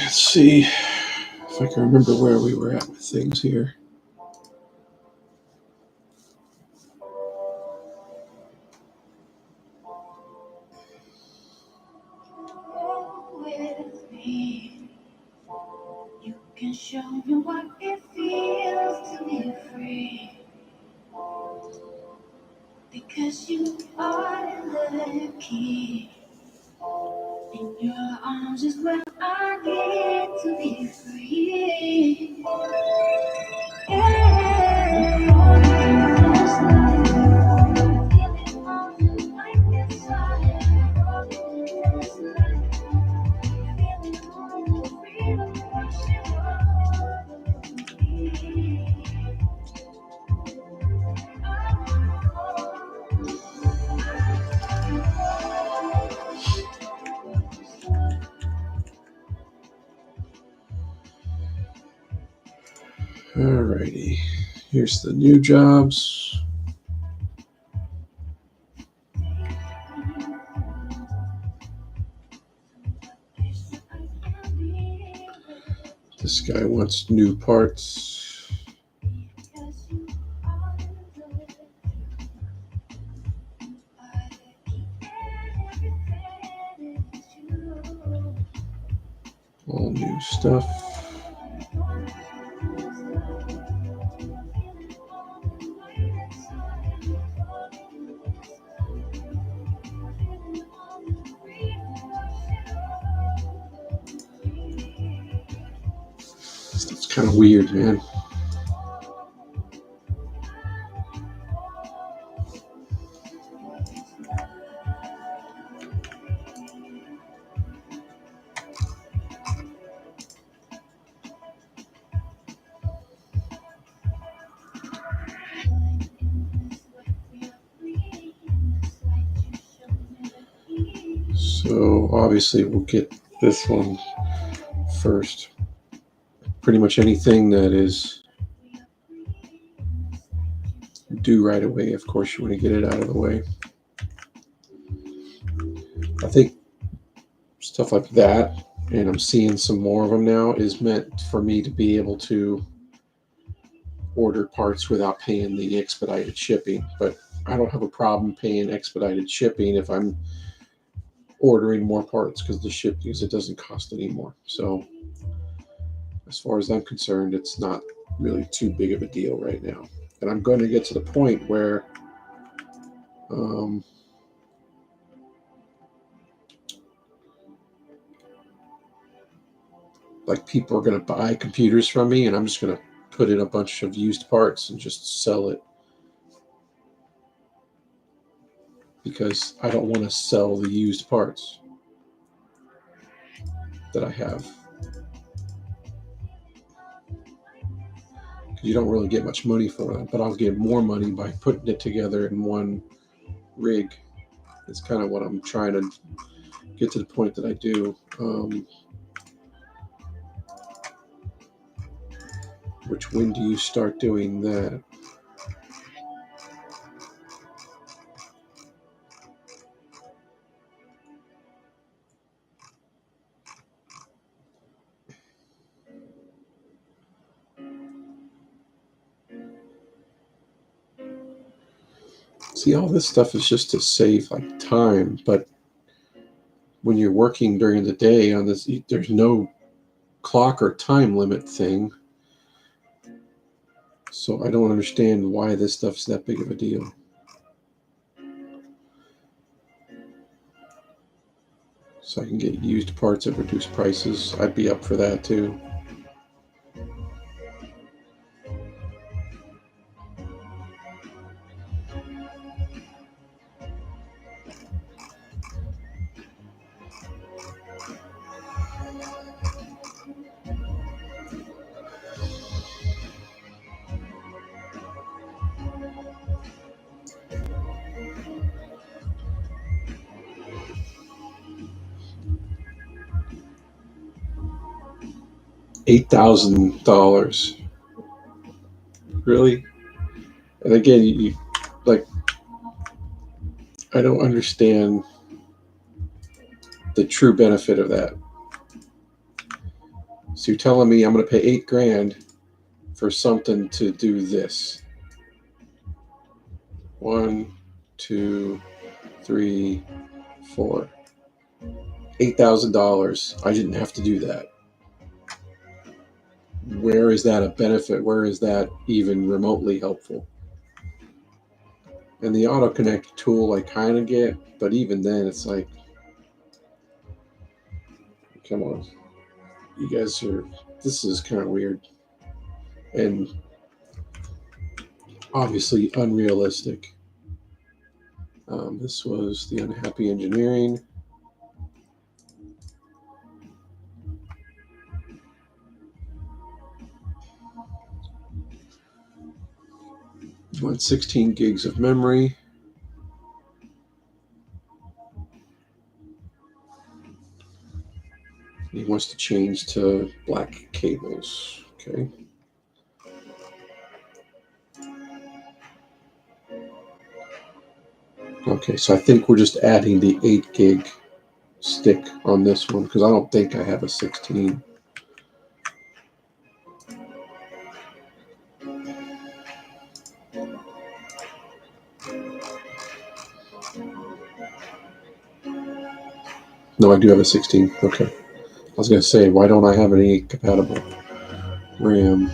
Let's see if I can remember where we were at with things here. With me, you can show me what it feels to be free. Because you are the key. In your arms is where I get to be free. Alrighty, here's the new jobs. This guy wants new parts. All new stuff. Stuff's kind of weird, man. So obviously we'll get this one first. Pretty much anything that is due right away, of course you want to get it out of the way. I think stuff like that, and I'm seeing some more of them now, is meant for me to be able to order parts without paying the expedited shipping. But I don't have a problem paying expedited shipping if I'm ordering more parts, because it doesn't cost anymore. So as far as I'm concerned, it's not really too big of a deal right now. And I'm going to get to the point where like people are going to buy computers from me, and I'm just going to put in a bunch of used parts and just sell it, because I don't want to sell the used parts that I have. You don't really get much money for it, but I'll get more money by putting it together in one rig. It's kind of what I'm trying to get to the point that I do. When do you start doing that? See, all this stuff is just to save like time, but when you're working during the day on this, there's no clock or time limit thing. So I don't understand why this stuff's that big of a deal. So I can get used parts at reduced prices. I'd be up for that too. $8,000. Really? And again, you like, I don't understand the true benefit of that. to telling me I'm going to pay $8,000 for something to do this. 1, 2, 3, 4. $8,000. I didn't have to do that. Where is that a benefit? Where is that even remotely helpful? And the auto connect tool I kind of get, but even then it's like, come on, you guys are, this is kind of weird and obviously unrealistic. This was the unhappy engineering. You want 16 gigs of memory. He wants to change to black cables. Okay. Okay, so I think we're just adding the 8 gig stick on this one because I don't think I have a 16. No, I do have a 16. Okay. I was going to say, why don't I have an 8 compatible RAM?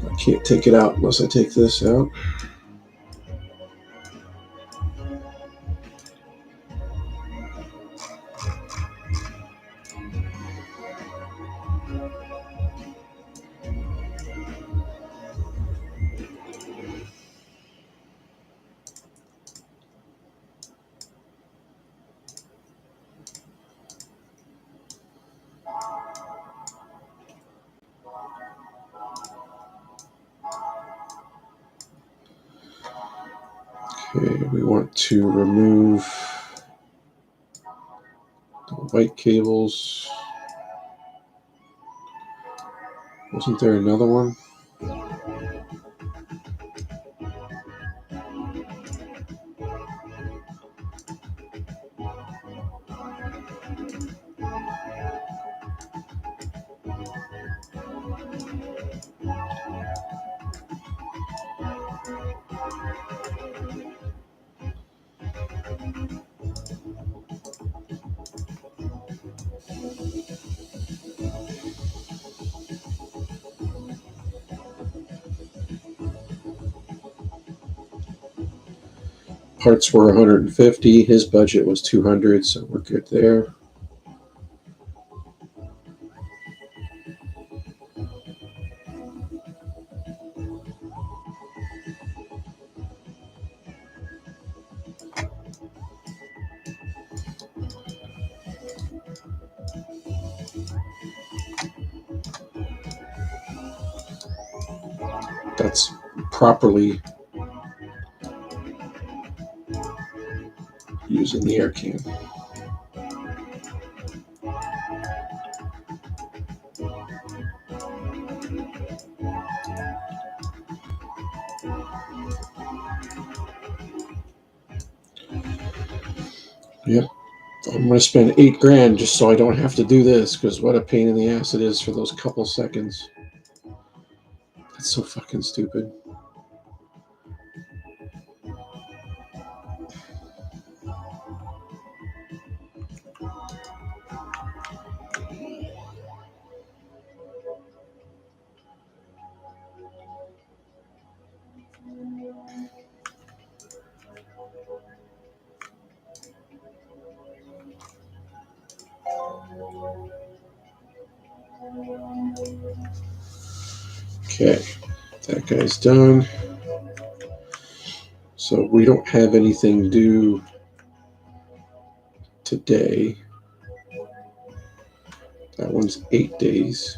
I can't take it out unless I take this out. Okay, we want to remove the white cables. Wasn't there another one? Parts were 150. His budget was 200, so we're good there. That's properly using the air can. Yep. I'm going to spend $8,000 just so I don't have to do this because what a pain in the ass it is for those couple seconds. That's so fucking stupid. Okay, that guy's done. So we don't have anything due today. That one's 8 days.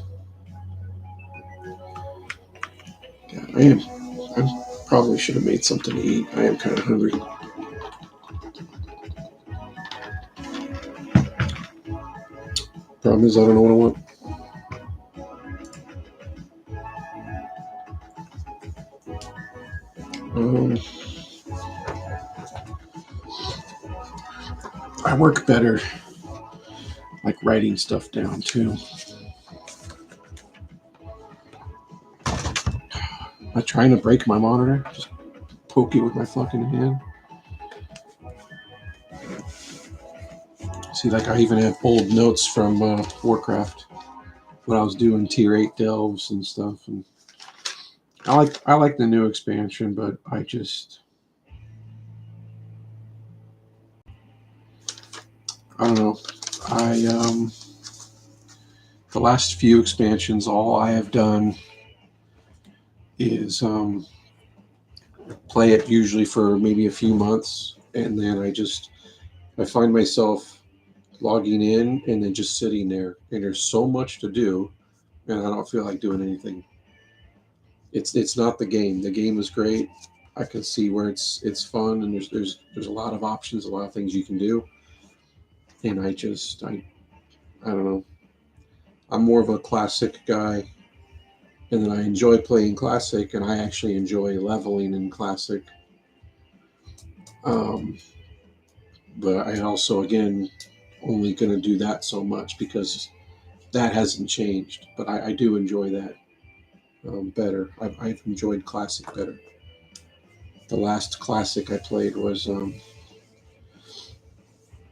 God, I probably should have made something to eat. I am kind of hungry. Problem is, I don't know what I want. I work better like writing stuff down too. Am I trying to break my monitor? Just poke it with my fucking hand. See, like I even have old notes from Warcraft when I was doing tier 8 delves and stuff. And I like the new expansion, but I don't know. The last few expansions, all I have done is play it usually for maybe a few months, and then I find myself logging in and then just sitting there, and there's so much to do, and I don't feel like doing anything. It's not the game. The game is great. I can see where it's fun, and there's a lot of options, a lot of things you can do, and I don't know. I'm more of a classic guy, and then I enjoy playing classic, and I actually enjoy leveling in classic. Um, but I also, again, only going to do that so much because that hasn't changed. But I do enjoy that better. I've enjoyed classic better. The last classic I played was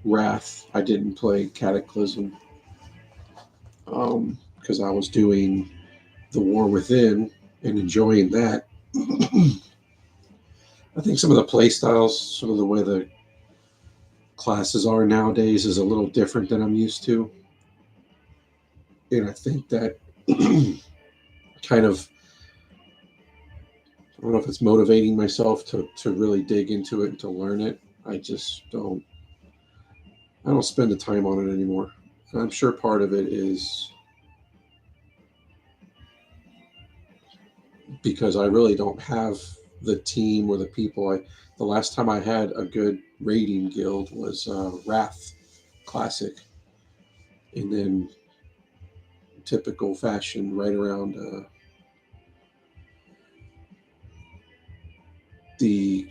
Wrath. I didn't play Cataclysm because I was doing The War Within and enjoying that. I think some of the play styles, some of the way the classes are nowadays is a little different than I'm used to. And I think that kind of, I don't know if it's motivating myself to really dig into it and to learn it. I don't spend the time on it anymore. And I'm sure part of it is because I really don't have the team or the people. The last time I had a good raiding guild was Wrath Classic, and then typical fashion right around the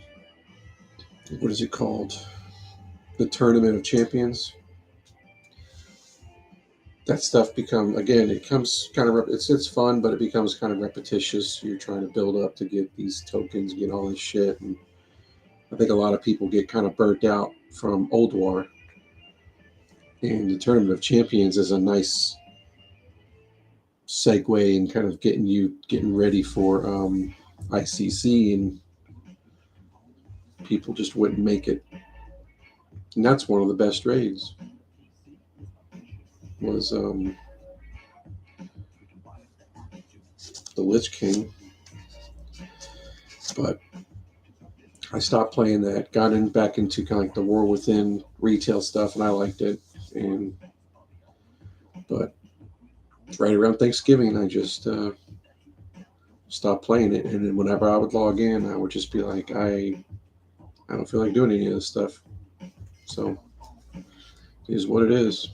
what is it called? The Tournament of Champions. That stuff become again. It comes kind of it's fun, but it becomes kind of repetitious. You're trying to build up to get these tokens, get all this shit, and I think a lot of people get kind of burnt out from Old War. And the Tournament of Champions is a nice segue and kind of getting ready for ICC, and people just wouldn't make it. And that's one of the best raids. Was the Lich King, but I stopped playing that. Got back into kind of like the War Within retail stuff, and I liked it. And but right around Thanksgiving, I just stopped playing it. And then whenever I would log in, I would just be like, I don't feel like doing any of this stuff. So it is what it is.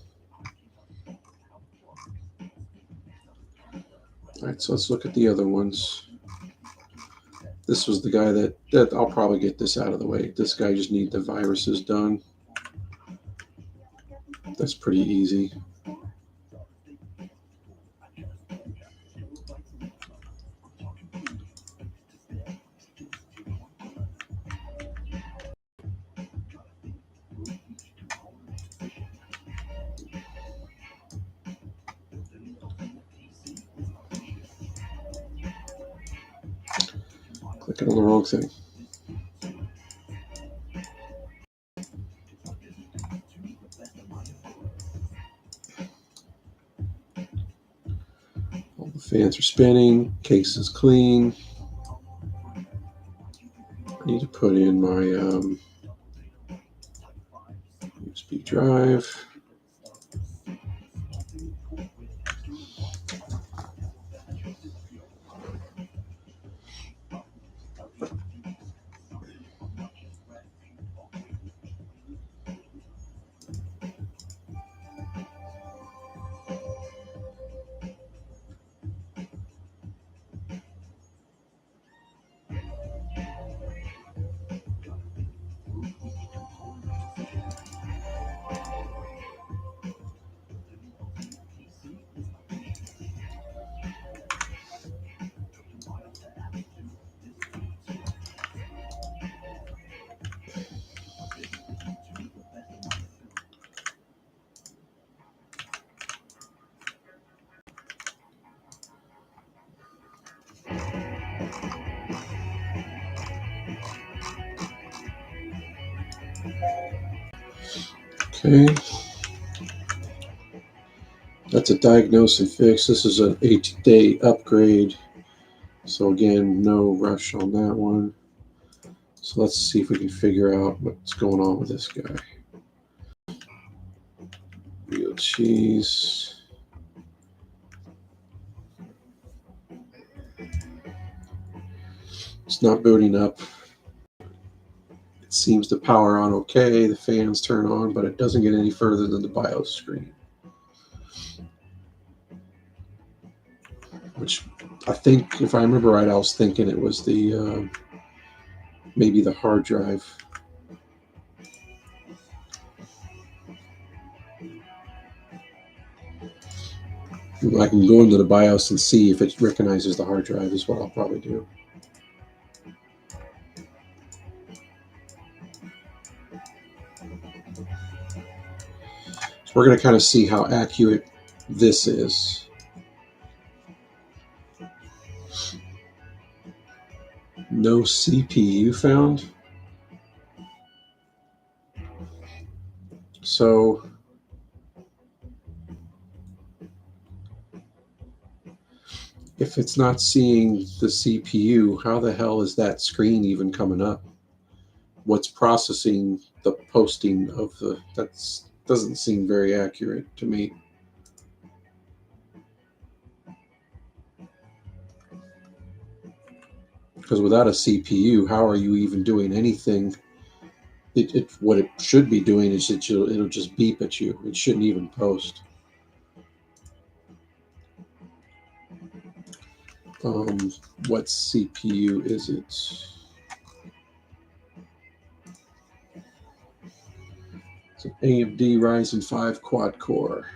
All right, so let's look at the other ones. This was the guy that I'll probably get this out of the way. This guy just needs the viruses done. That's pretty easy. Clicking on the wrong thing. All the fans are spinning. Case is clean. I need to put in my USB drive. Okay. That's a diagnose and fix. This is an 8-day upgrade. So again, no rush on that one. So let's see if we can figure out what's going on with this guy. Real cheese. It's not booting up. It seems to power on okay. The fans turn on, but it doesn't get any further than the BIOS screen. Which I think, if I remember right, I was thinking it was the maybe the hard drive. I can go into the BIOS and see if it recognizes the hard drive is what I'll probably do. So we're going to kind of see how accurate this is. No CPU found. So if it's not seeing the CPU, how the hell is that screen even coming up? What's processing the posting of the... That doesn't seem very accurate to me. Because without a CPU, how are you even doing anything? What it should be doing is it'll just beep at you. It shouldn't even post. What CPU is it? It's an AMD Ryzen 5 quad core.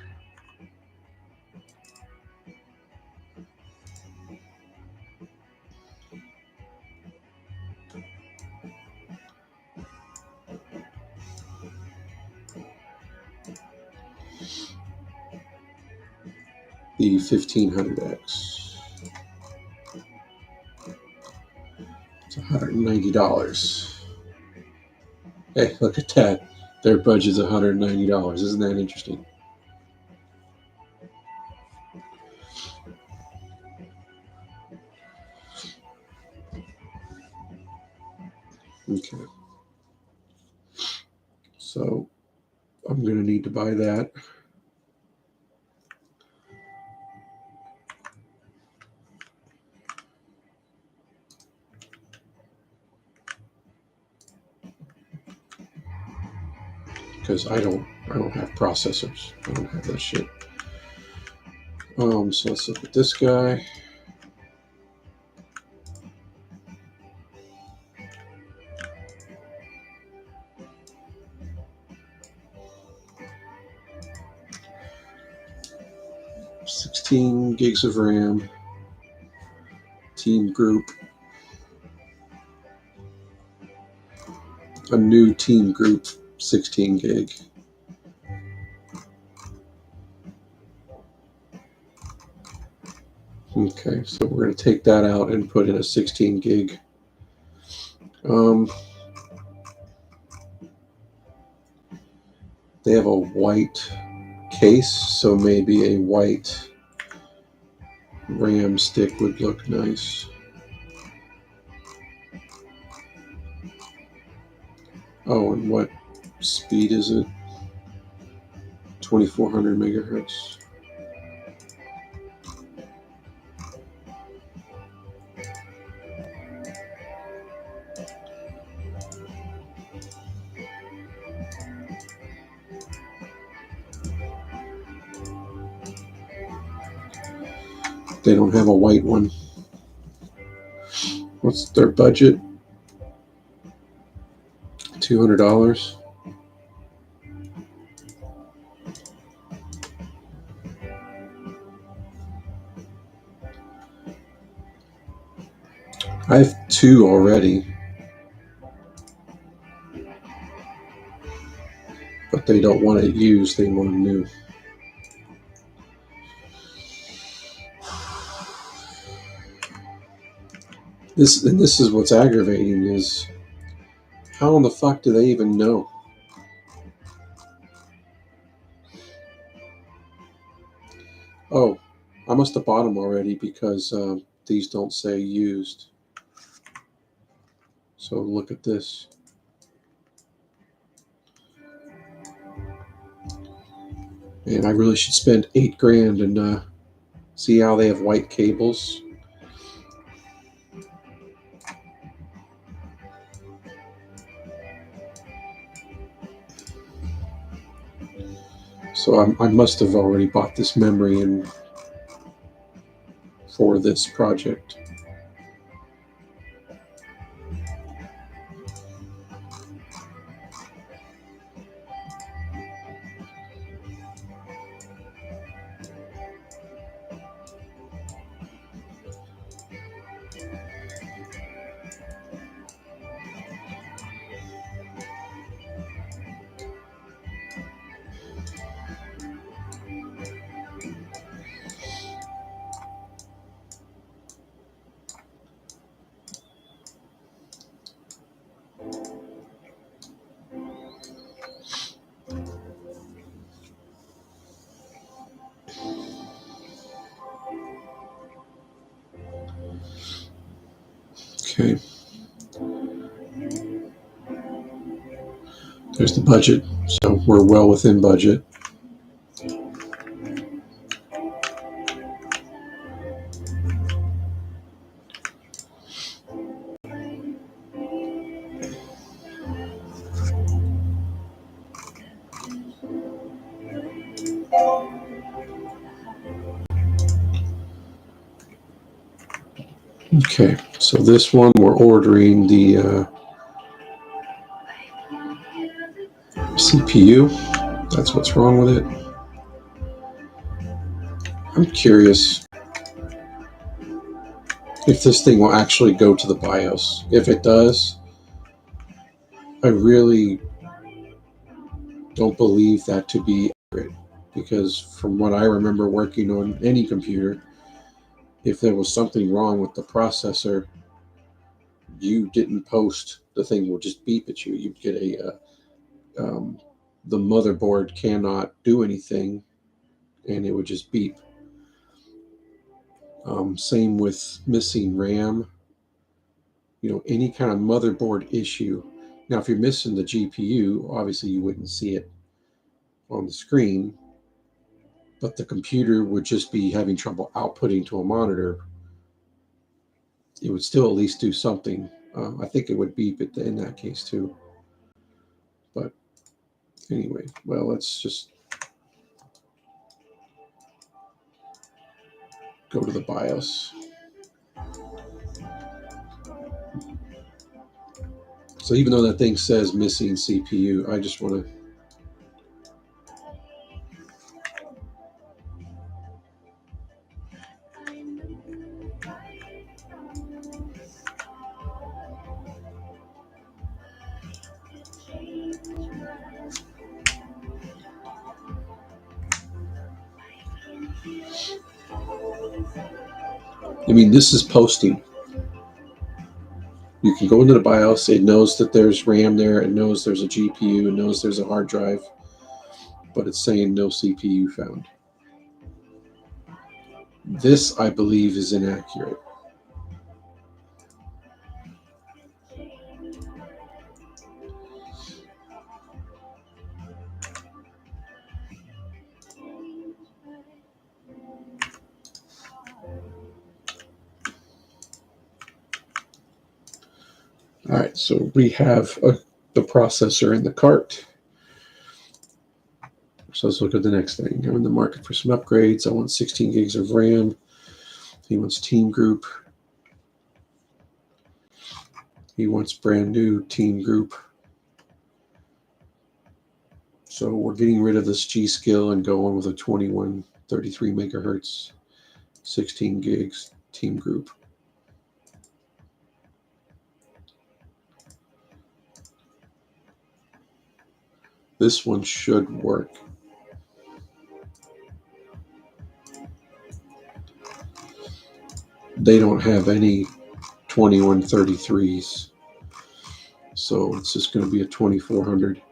The 1500X. It's $190. Hey, look at that. Their budget's $190. Isn't that interesting? Okay. So I'm going to need to buy that. Because I don't have processors. I don't have that shit. So let's look at this guy. $16 gigs of RAM. Team group. A new team group, 16 gig. Okay, so we're going to take that out and put in a 16 gig. They have a white case, so maybe a white RAM stick would look nice. Oh, and what speed is it? 2400 megahertz. They don't have a white one. What's their budget? $200. I have two already, but they don't want it used. They want them new. This is what's aggravating is how in the fuck do they even know? Oh, I must have bought them already because these don't say used. So look at this. And I really should spend $8,000 and see how they have white cables. So I must have already bought this memory and for this project. Okay. There's the budget. So we're well within budget. Okay, so this one we're ordering the CPU. That's what's wrong with it. I'm curious if this thing will actually go to the BIOS. If it does, I really don't believe that to be accurate because from what I remember working on any computer, if there was something wrong with the processor, you didn't post, the thing will just beep at you. You'd get the motherboard cannot do anything and it would just beep. Same with missing RAM, any kind of motherboard issue. Now, if you're missing the GPU, obviously you wouldn't see it on the screen, but the computer would just be having trouble outputting to a monitor. It would still at least do something. I think it would beep in that case too. But anyway, well, let's just go to the BIOS. So even though that thing says missing CPU, I just want to this is posting. You can go into the BIOS, it knows that there's RAM there, it knows there's a GPU, it knows there's a hard drive, but it's saying no CPU found. This, I believe, is inaccurate. All right, so we have the processor in the cart. So let's look at the next thing. I'm in the market for some upgrades. I want 16 gigs of RAM. He wants Team Group. He wants brand new Team Group. So we're getting rid of this G.Skill and going with a 2133 megahertz, 16 gigs Team Group. This one should work. They don't have any 2133s. So it's just going to be a 2400. So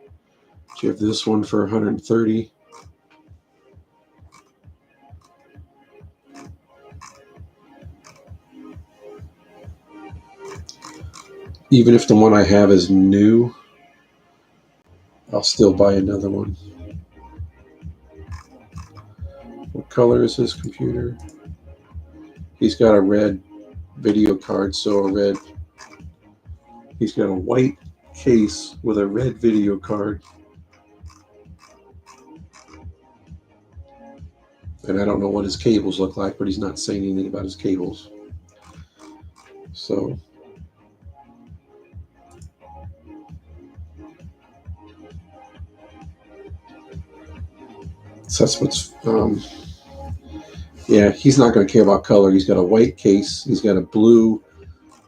you have this one for 130. Even if the one I have is new, I'll still buy another one. What color is his computer? He's got a red video card, so a red. He's got a white case with a red video card. And I don't know what his cables look like, but he's not saying anything about his cables. So that's what's, yeah, he's not going to care about color. He's got a white case. He's got a blue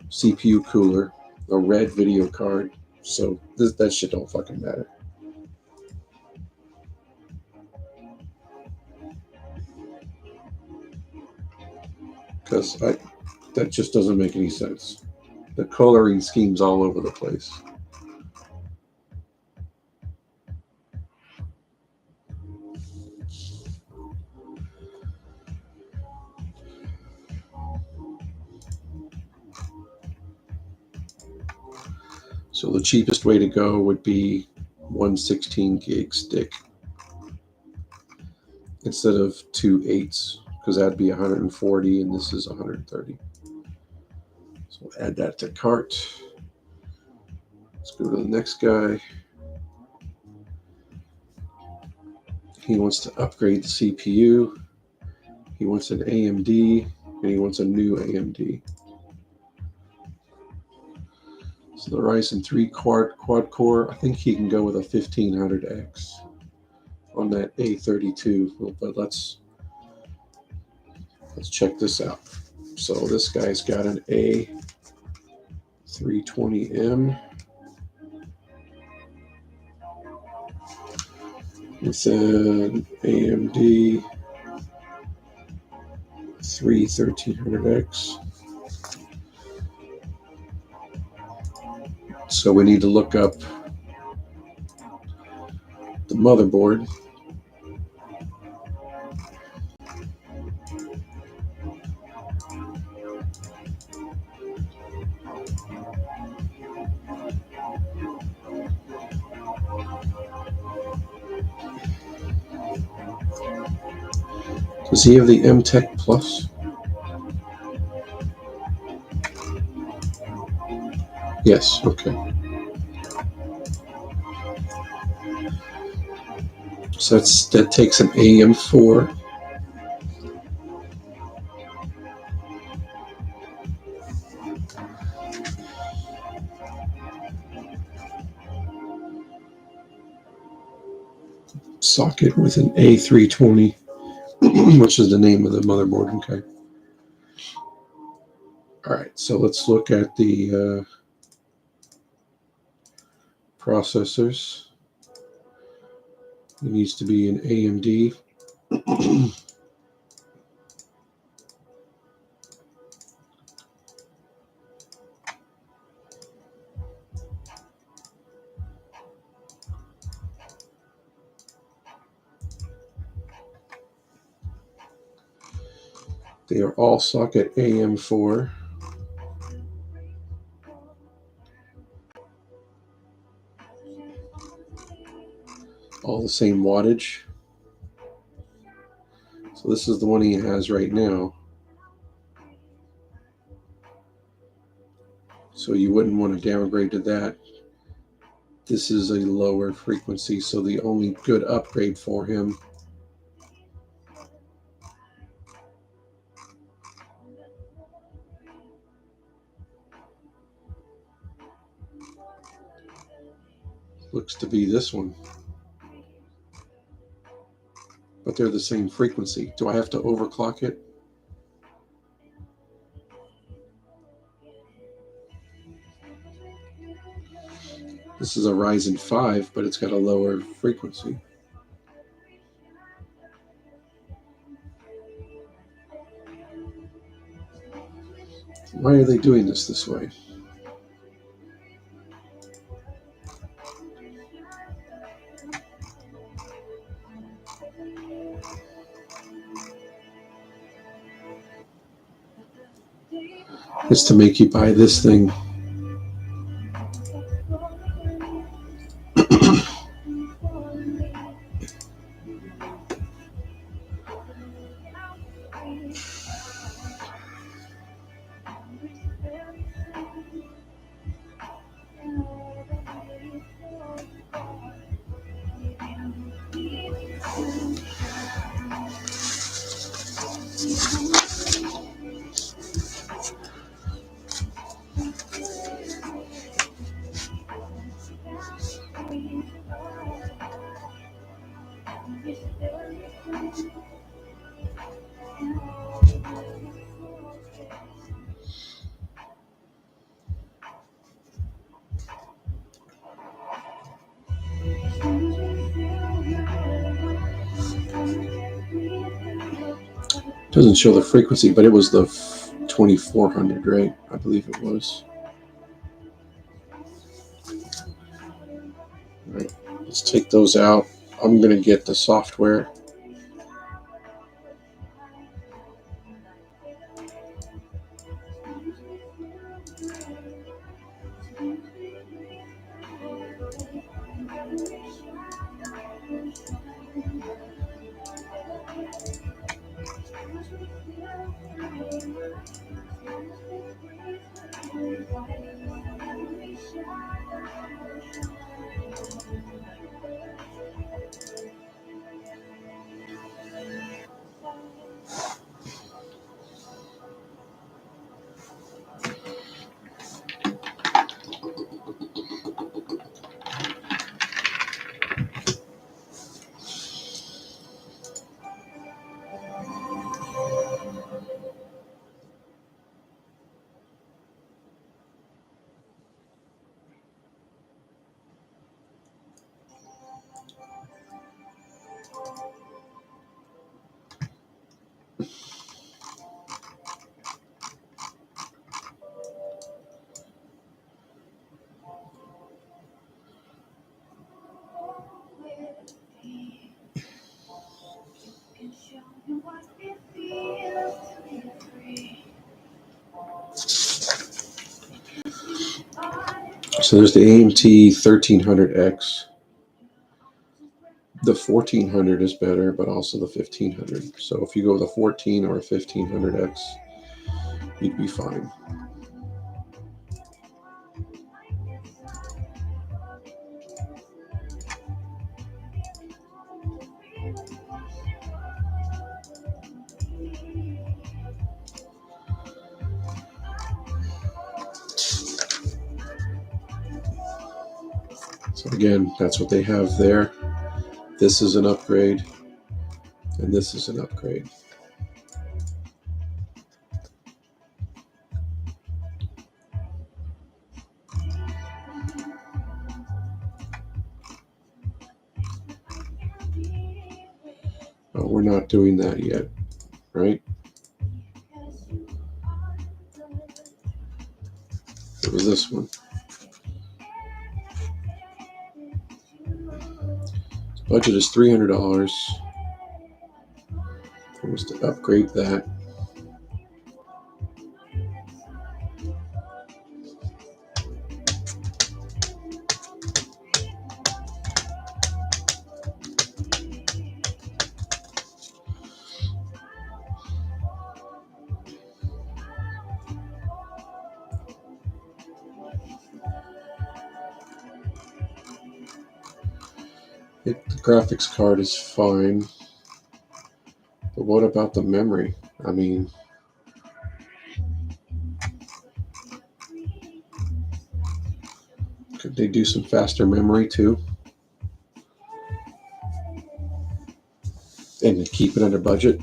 CPU cooler, a red video card. So that shit don't fucking matter. Because that just doesn't make any sense. The coloring scheme's all over the place. So the cheapest way to go would be 116 gig stick instead of 2 8s, because that'd be 140 and this is 130. So we'll add that to cart. Let's go to the next guy. He wants to upgrade the CPU. He wants an AMD and he wants a new AMD. So the Ryzen 3 quad core, I think he can go with a 1500X on that A32. But let's check this out. So this guy's got an A320M. It's an AMD 1300X. So we need to look up the motherboard. Does he have the MTech Plus? Yes, okay. So that takes an AM4. Socket with an A320, which is the name of the motherboard. Okay. All right, so let's look at the processors. It needs to be an AMD. They are all socket AM4. All the same wattage. So this is the one he has right now. So you wouldn't want to downgrade to that. This is a lower frequency, so the only good upgrade for him looks to be this one. But they're the same frequency. Do I have to overclock it? This is a Ryzen 5, but it's got a lower frequency. Why are they doing this way? It's to make you buy this thing. Doesn't show the frequency, but it was the 2400, right? I believe it was. All right, let's take those out. I'm going to get the software. So there's the AMT 1300X. The 1400 is better, but also the 1500. So if you go with a 14 or a 1500X, you'd be fine. So again, that's what they have there. This is an upgrade, and this is an upgrade. But we're not doing that yet, right? It was this one. Budget is $300. I was to upgrade that. The graphics card is fine, but what about the memory? I mean, could they do some faster memory too? And keep it under budget?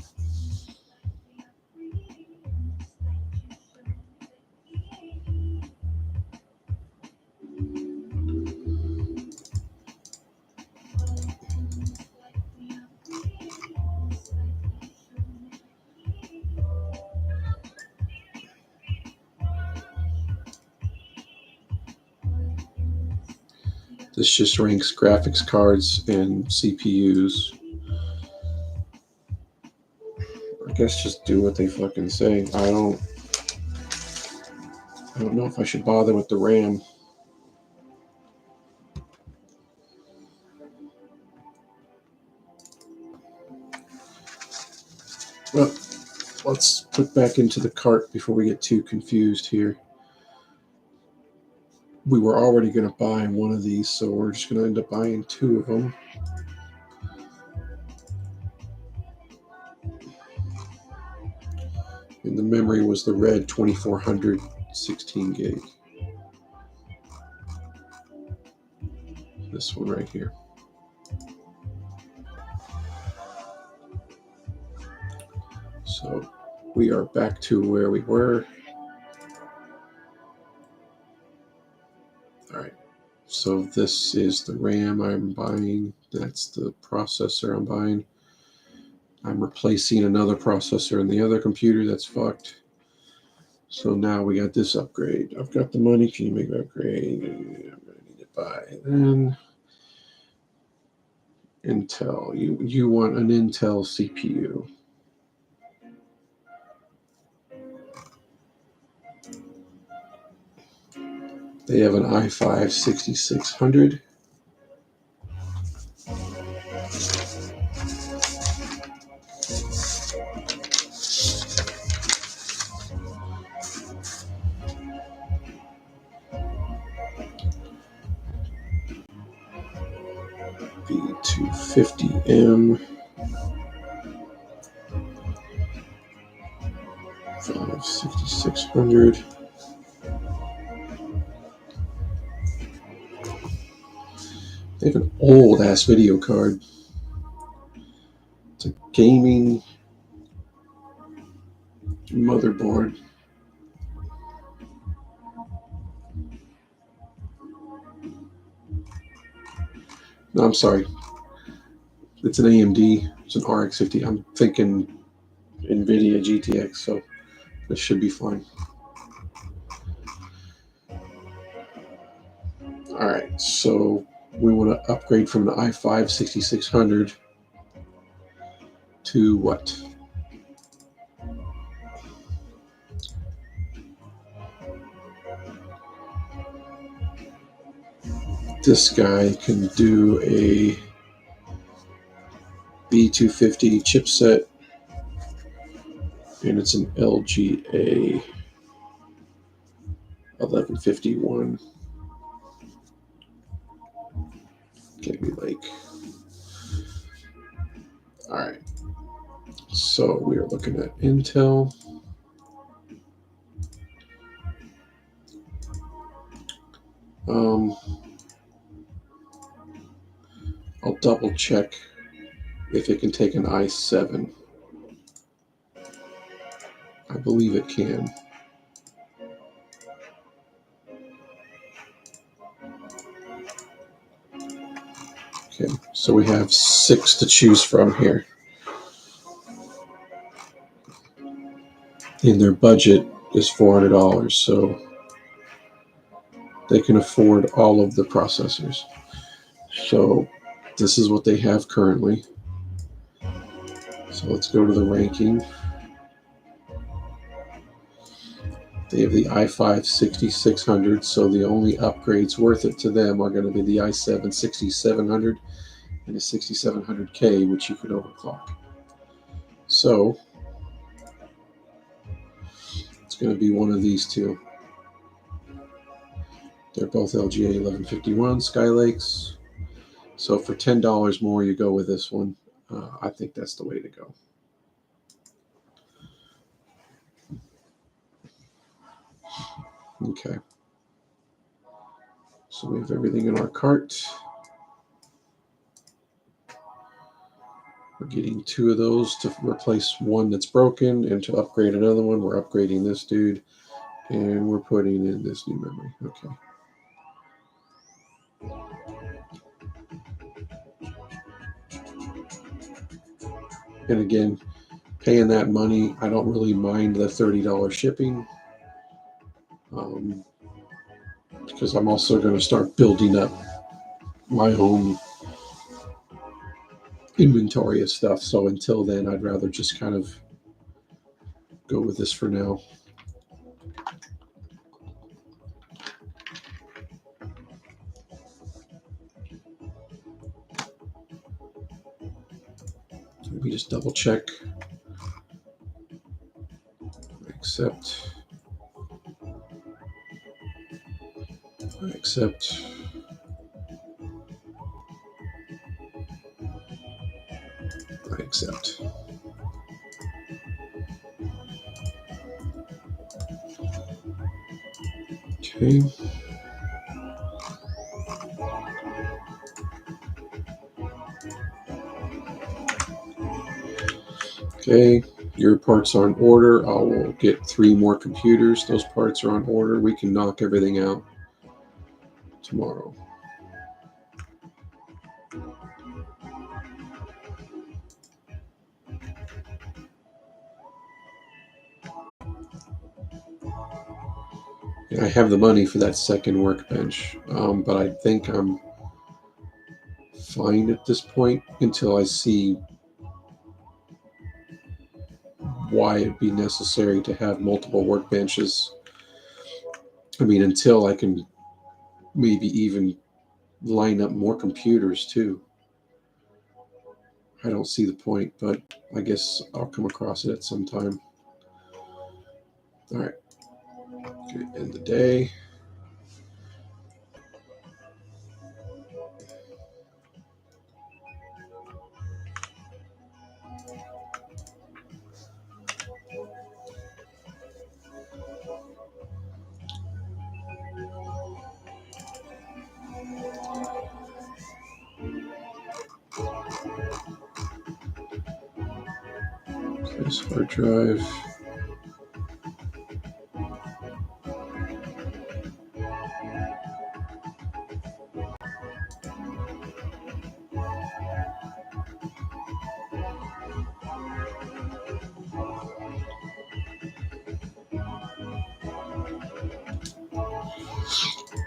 This just ranks graphics cards and CPUs. I guess just do what they fucking say. I don't know if I should bother with the RAM. Well, let's put back into the cart before we get too confused here. We were already going to buy one of these, so we're just going to end up buying two of them. And the memory was the red 2400 16 gig. This one right here. So we are back to where we were. All right. So this is the RAM I'm buying. That's the processor I'm buying. I'm replacing another processor in the other computer that's fucked. So now we got this upgrade. I've got the money. Can you make an upgrade? I'm going to need to buy. Then Intel. You want an Intel CPU. They have an i5 6600. B250M. 6600. They have an old ass video card. It's a gaming motherboard. No, I'm sorry. It's an AMD. It's an RX 50. I'm thinking NVIDIA GTX, so this should be fine. All right, so we want to upgrade from the i5 6600 to what? This guy can do a B250 chipset, and it's an LGA 1151. Kaby Lake. All right. So we are looking at Intel. I'll double check if it can take an i7. I believe it can. Okay, so we have 6 to choose from here. And their budget is $400, so they can afford all of the processors. So this is what they have currently. So let's go to the ranking. They have the i5 6600, so the only upgrades worth it to them are going to be the i7 6700 and the 6700K, which you could overclock. So it's going to be one of these two. They're both LGA 1151 Skylakes. So for $10 more, you go with this one. I think that's the way to go. Okay. So we have everything in our cart. We're getting 2 of those to replace one that's broken, and to upgrade another one, we're upgrading this dude, and we're putting in this new memory. Okay. And again, paying that money, I don't really mind the $30 shipping, because I'm also going to start building up my own inventory of stuff. So until then, I'd rather just kind of go with this for now. Let me just double check. Accept. Accept. I accept. Okay. Okay, your parts are in order. I will get 3 more computers. Those parts are on order. We can knock everything out tomorrow. And I have the money for that second workbench, but I think I'm fine at this point until I see why it'd be necessary to have multiple workbenches. I mean, until I can maybe even line up more computers too. I don't see the point, but I guess I'll come across it at some time. All right. Okay, end the day. This hard drive.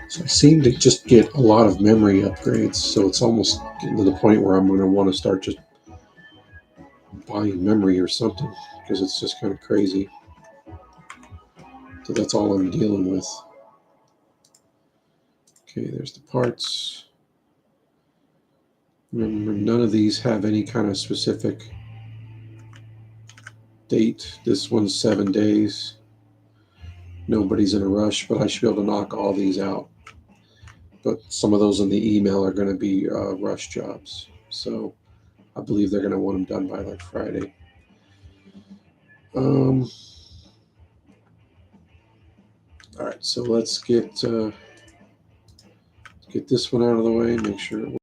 So I seem to just get a lot of memory upgrades. So it's almost getting to the point where I'm going to want to start just buying memory or something because it's just kind of crazy. So that's all I'm dealing with. Okay, there's the parts. Remember, none of these have any kind of specific date. This one's 7 days. Nobody's in a rush, but I should be able to knock all these out. But some of those in the email are going to be rush jobs. So I believe they're going to want them done by like Friday. All right, so let's get this one out of the way. Make sure it works.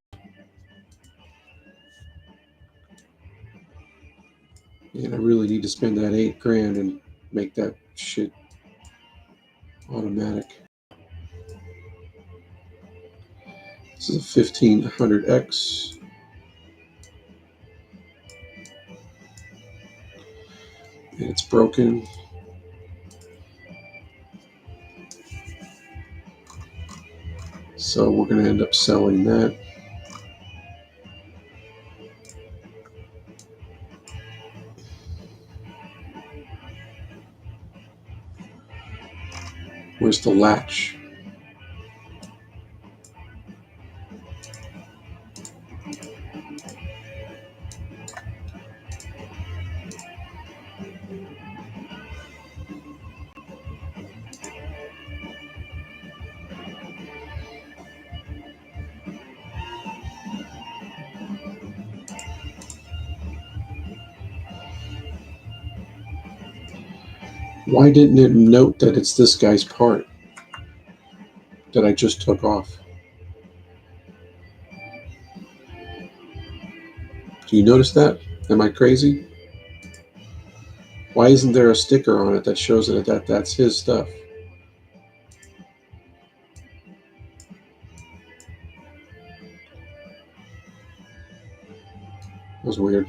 And I really need to spend that $8,000 and make that shit automatic. This is a 1500X. And it's broken. So we're going to end up selling that. Where's the latch? Why didn't it note that it's this guy's part that I just took off? Do you notice that? Am I crazy? Why isn't there a sticker on it that shows that that's his stuff? That was weird.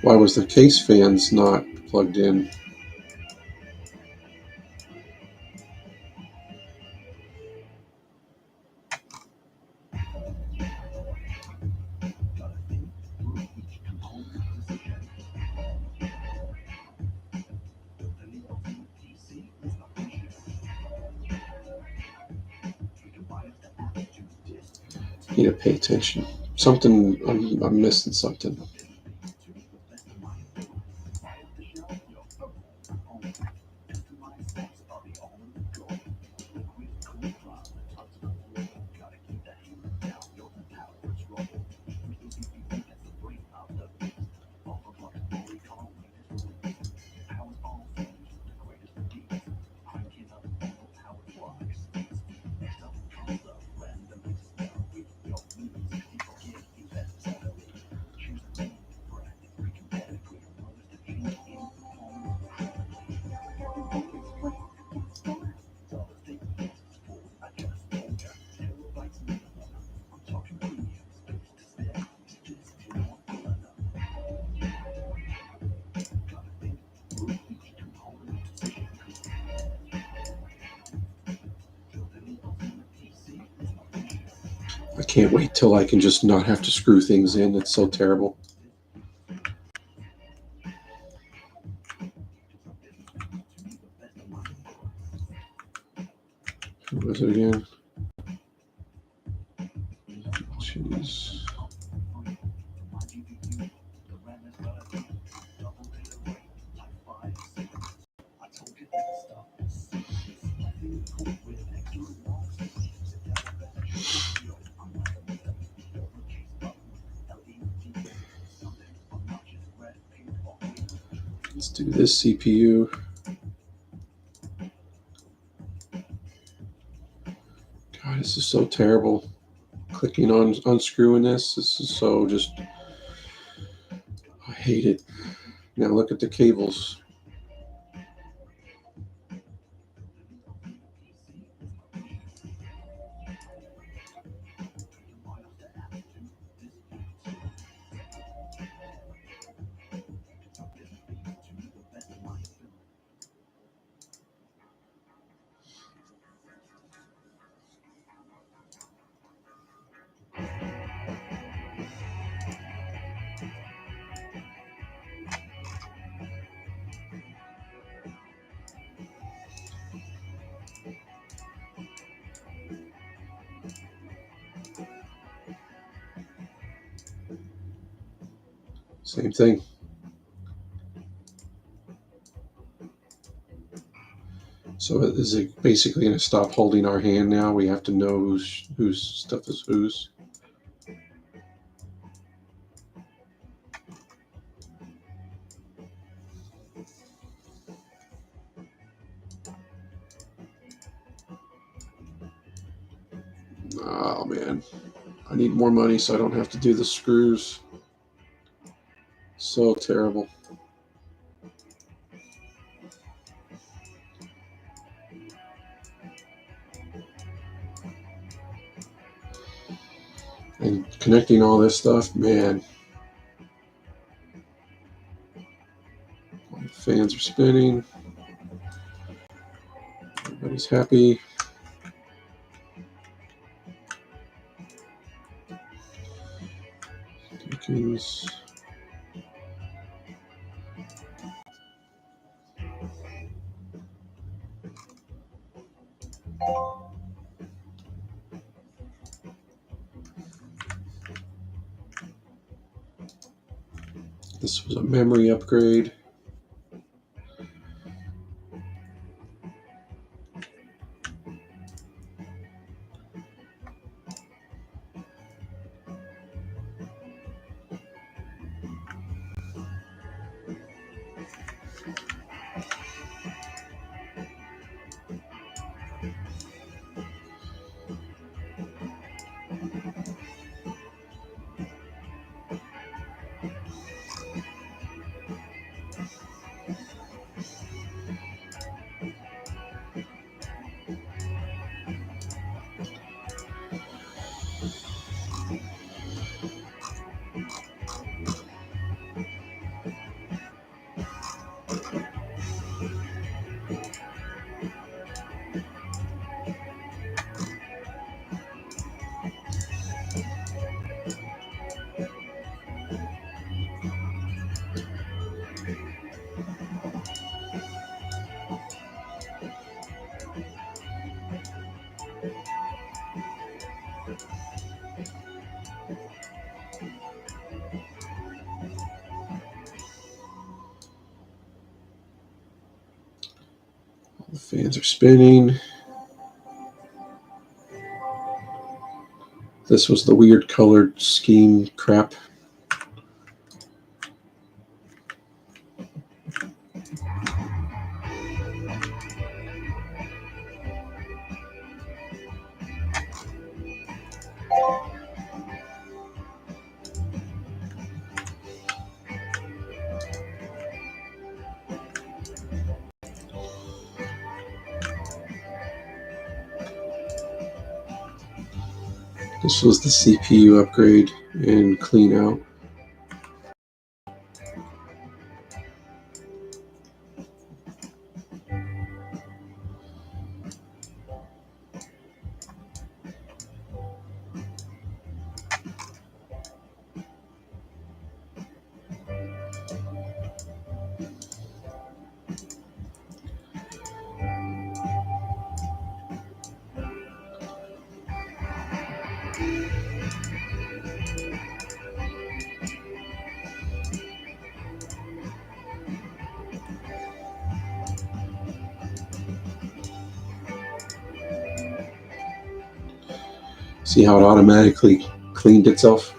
Why was the case fans not plugged in? Need to pay attention. Something, I'm missing something. I can't wait till I can just not have to screw things in. It's so terrible. What was it again? Jeez. Let's do this CPU. God, this is so terrible. Clicking on unscrewing this is so just, I hate it. Now look at the cables. Same thing. So is it basically going to stop holding our hand now? We have to know whose stuff is whose. Oh man, I need more money so I don't have to do the screws. So terrible. And connecting all this stuff, man. The fans are spinning. Everybody's happy. Cookies. This was a memory upgrade. Fans are spinning. This was the weird colored scheme crap. This was the CPU upgrade and clean out. See how it automatically cleaned itself?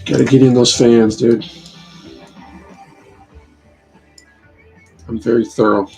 Gotta get in those fans, dude. I'm very thorough.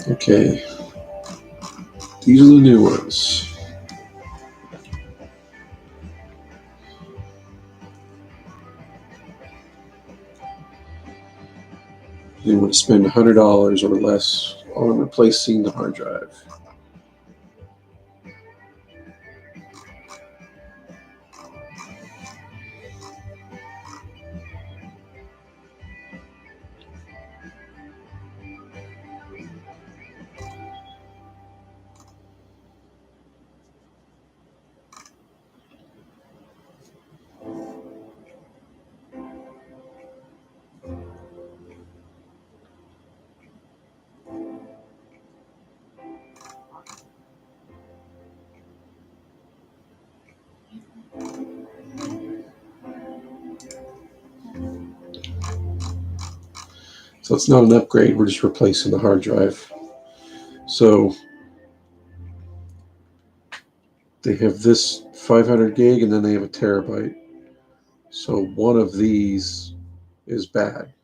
Okay. These are the new ones. You want to spend $100 or less on replacing the hard drive. So it's not an upgrade, we're just replacing the hard drive. So they have this 500 gig and then they have a terabyte. So one of these is bad,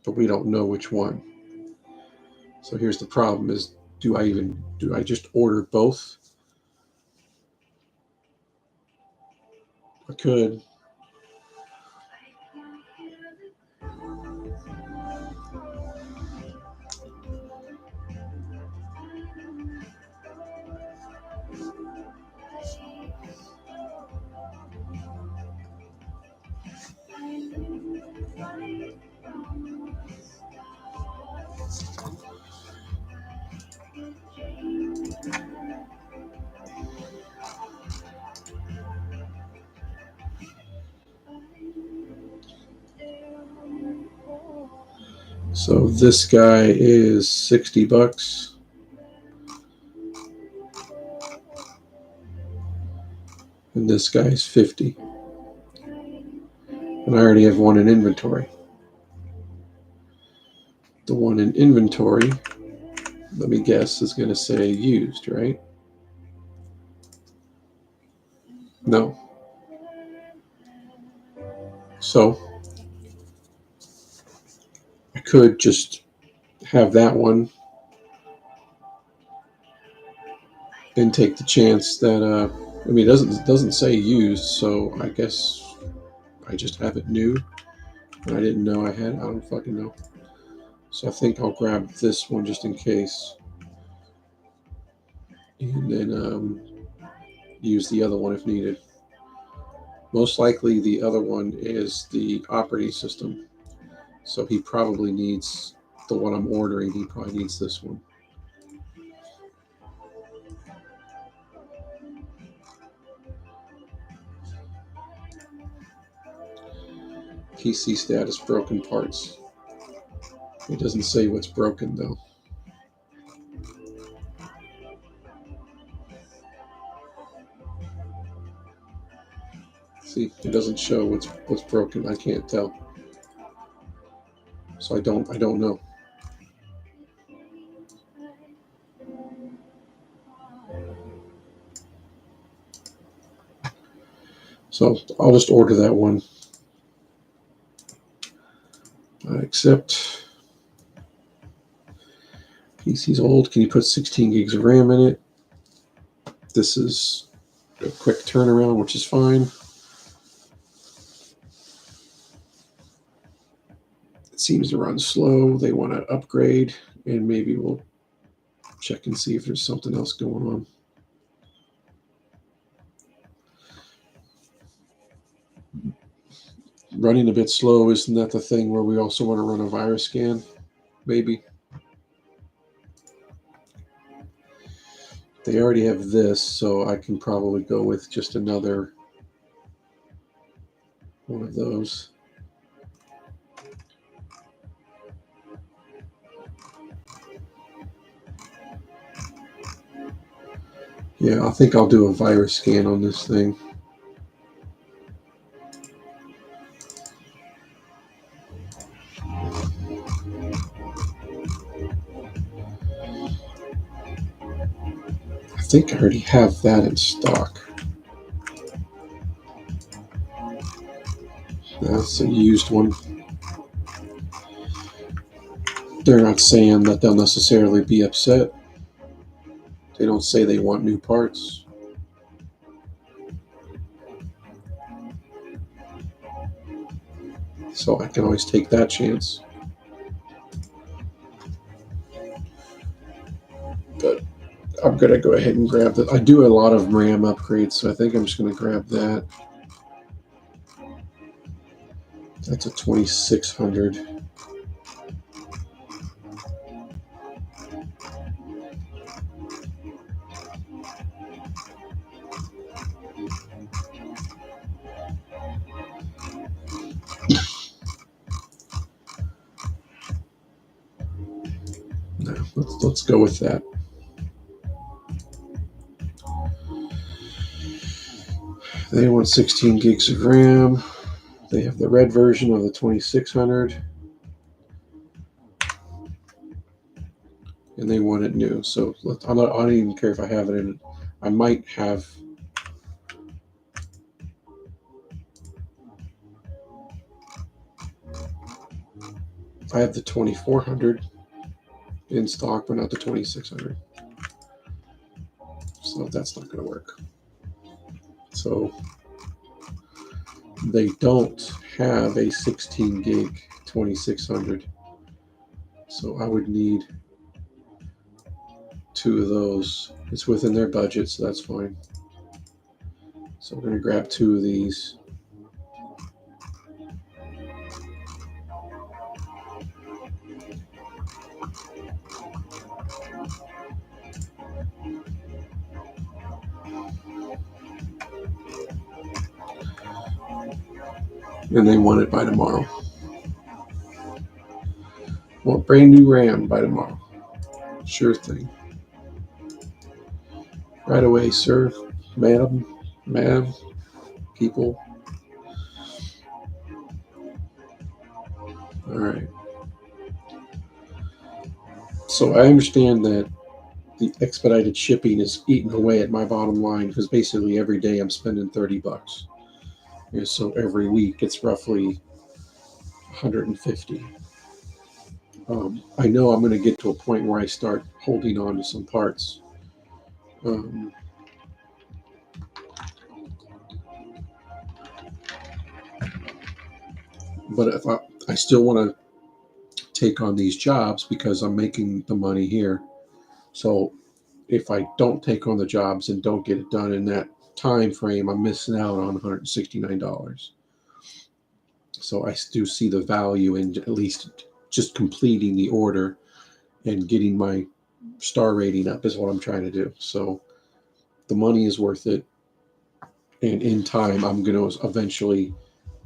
but we don't know which one. So here's the problem is, do I just order both? I could. So this guy is $60. And this guy is $50. And I already have one in inventory. the one in inventory, let me guess, is going to say used, right? No. So I could just have that one and take the chance that I mean, it doesn't say used, so I guess I just have it new, and I didn't know I had. I don't fucking know. So I think I'll grab this one just in case, and then use the other one if needed. Most likely, the other one is the operating system, so he probably needs the one I'm ordering. He probably needs this one. PC status broken parts. It doesn't say what's broken though. See, it doesn't show what's broken. I can't tell. So I don't know. So I'll just order that one. I accept. PC's old. Can you put 16 gigs of RAM in it? This is a quick turnaround, which is fine. It seems to run slow. They want to upgrade, and maybe we'll check and see if there's something else going on. Running a bit slow, isn't that the thing where we also want to run a virus scan? Maybe. They already have this, so I can probably go with just another one of those. Yeah, I think I'll do a virus scan on this thing. I think I already have that in stock. That's a used one. They're not saying that they'll necessarily be upset. They don't say they want new parts. So I can always take that chance. But I'm going to go ahead and grab that. I do a lot of RAM upgrades, so I think I'm just going to grab that. That's a 2600. No, let's go with that. They want 16 gigs of RAM. They have the red version of the 2600. And they want it new. So I don't even care if I have it in. I might have. I have the 2400 in stock, but not the 2600. So that's not going to work. So they don't have a 16 gig 2600. So I would need two of those. It's within their budget, so that's fine. So we're going to grab two of these. And they want it by tomorrow. Want brand new RAM by tomorrow. Sure thing. Right away, sir, madam, people. All right. So I understand that the expedited shipping is eating away at my bottom line because basically every day I'm spending $30. And so every week it's roughly 150. I know I'm going to get to a point where I start holding on to some parts. Um, but if I still want to take on these jobs because I'm making the money here. So if I don't take on the jobs and don't get it done in that time frame, I'm missing out on $169. So I do see the value in at least just completing the order and getting my star rating up is what I'm trying to do. So the money is worth it. And in time, I'm going to eventually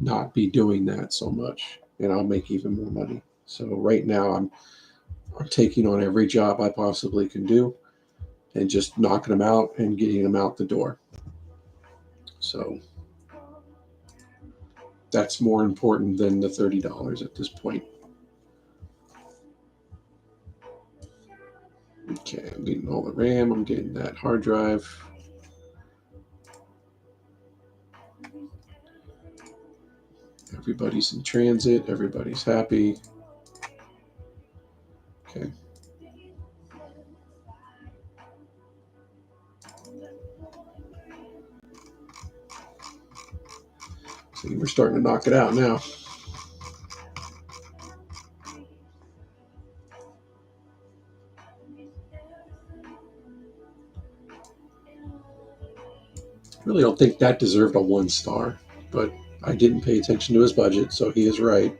not be doing that so much and I'll make even more money. So right now, I'm taking on every job I possibly can do and just knocking them out and getting them out the door. So that's more important than the $30 at this point. Okay, I'm getting all the RAM, I'm getting that hard drive. Everybody's in transit, everybody's happy. Okay. See, we're starting to knock it out now. Really don't think that deserved a 1 star, but I didn't pay attention to his budget, so he is right.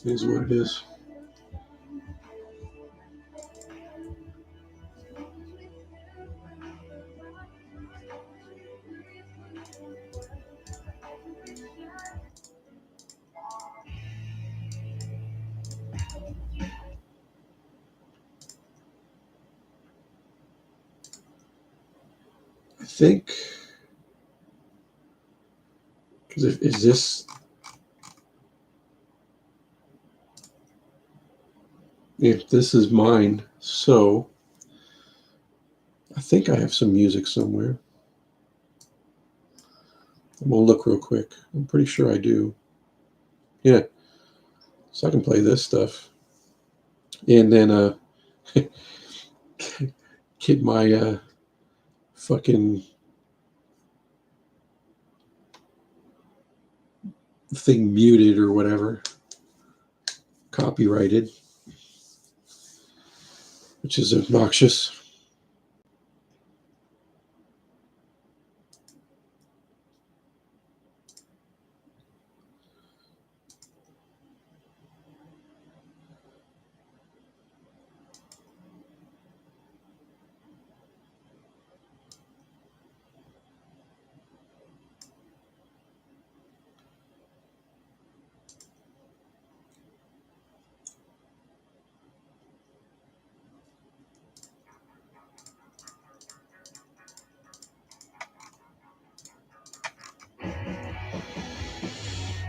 It is what it is. I think, because is this, if this is mine, so I think I have some music somewhere. I'm gonna look real quick. I'm pretty sure I do. Yeah, so I can play this stuff, and then get my fucking thing muted or whatever, copyrighted, which is obnoxious.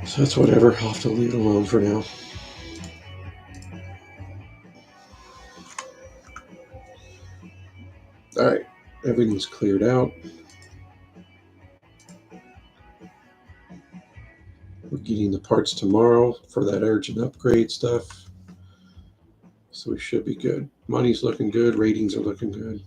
So that's whatever. I'll have to leave it alone for now. All right, everything's cleared out. We're getting the parts tomorrow for that urgent upgrade stuff. So we should be good. Money's looking good. Ratings are looking good.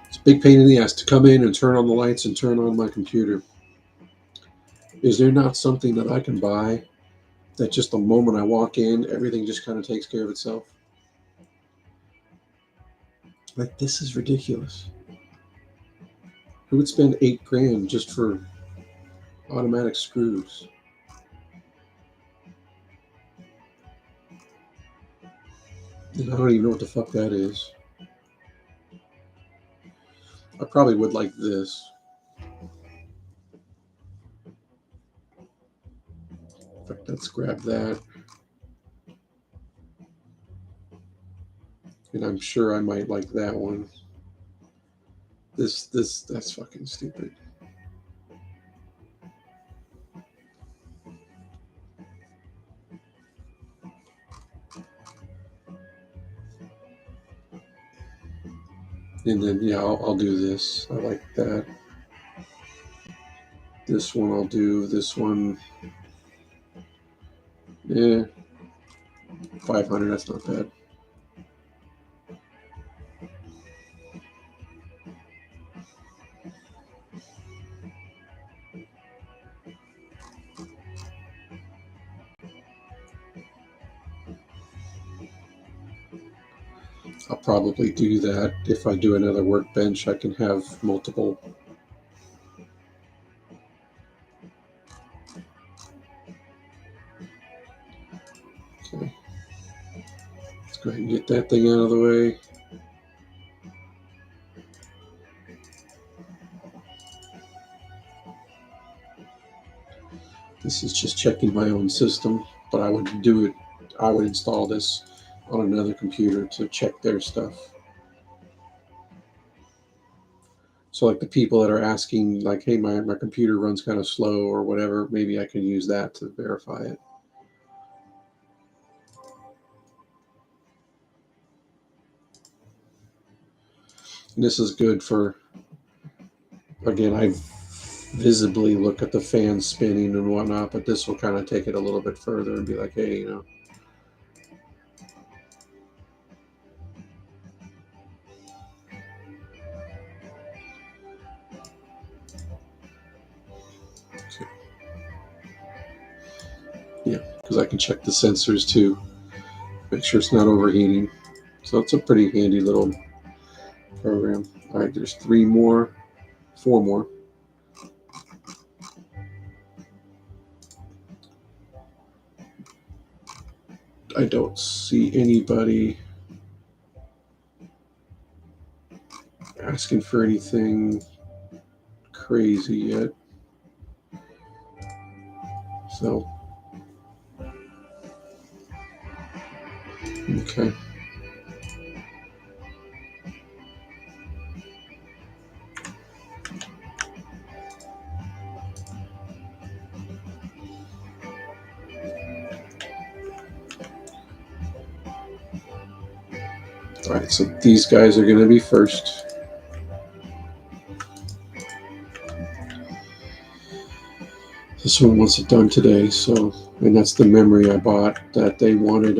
It's a big pain in the ass to come in and turn on the lights and turn on my computer. Is there not something that I can buy that just the moment I walk in, everything just kind of takes care of itself? Like, this is ridiculous. Who would spend $8,000 just for automatic screws? And I don't even know what the fuck that is. I probably would like this. In fact, let's grab that. And I'm sure I might like that one. That's fucking stupid. And then, yeah, I'll do this. I like that. This one I'll do. This one, yeah, 500. That's not bad. I'll probably do that. If I do another workbench, I can have multiple. Okay. Let's go ahead and get that thing out of the way. This is just checking my own system, but I would do it. I would install this on another computer to check their stuff. So like the people that are asking like, hey, my computer runs kind of slow or whatever, maybe I can use that to verify it. And this is good for, again, I visibly look at the fan spinning and whatnot, but this will kind of take it a little bit further and be like, hey, you know. Yeah, because I can check the sensors too, make sure it's not overheating. So it's a pretty handy little program. All right, there's 4 more. I don't see anybody asking for anything crazy yet. So, okay. All right, so these guys are going to be first. This one wants it done today, so, and that's the memory I bought that they wanted.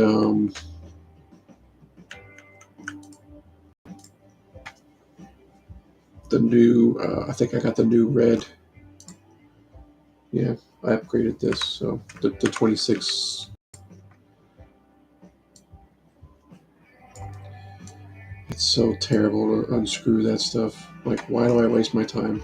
The new, I think I got the new red. Yeah, I upgraded this, so the 26. It's so terrible to unscrew that stuff. Like, why do I waste my time?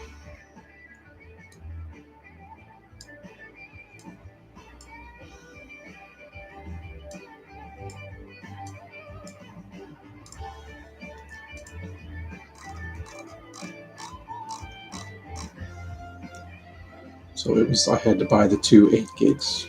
So it was, I had to buy the 2 8 gigs.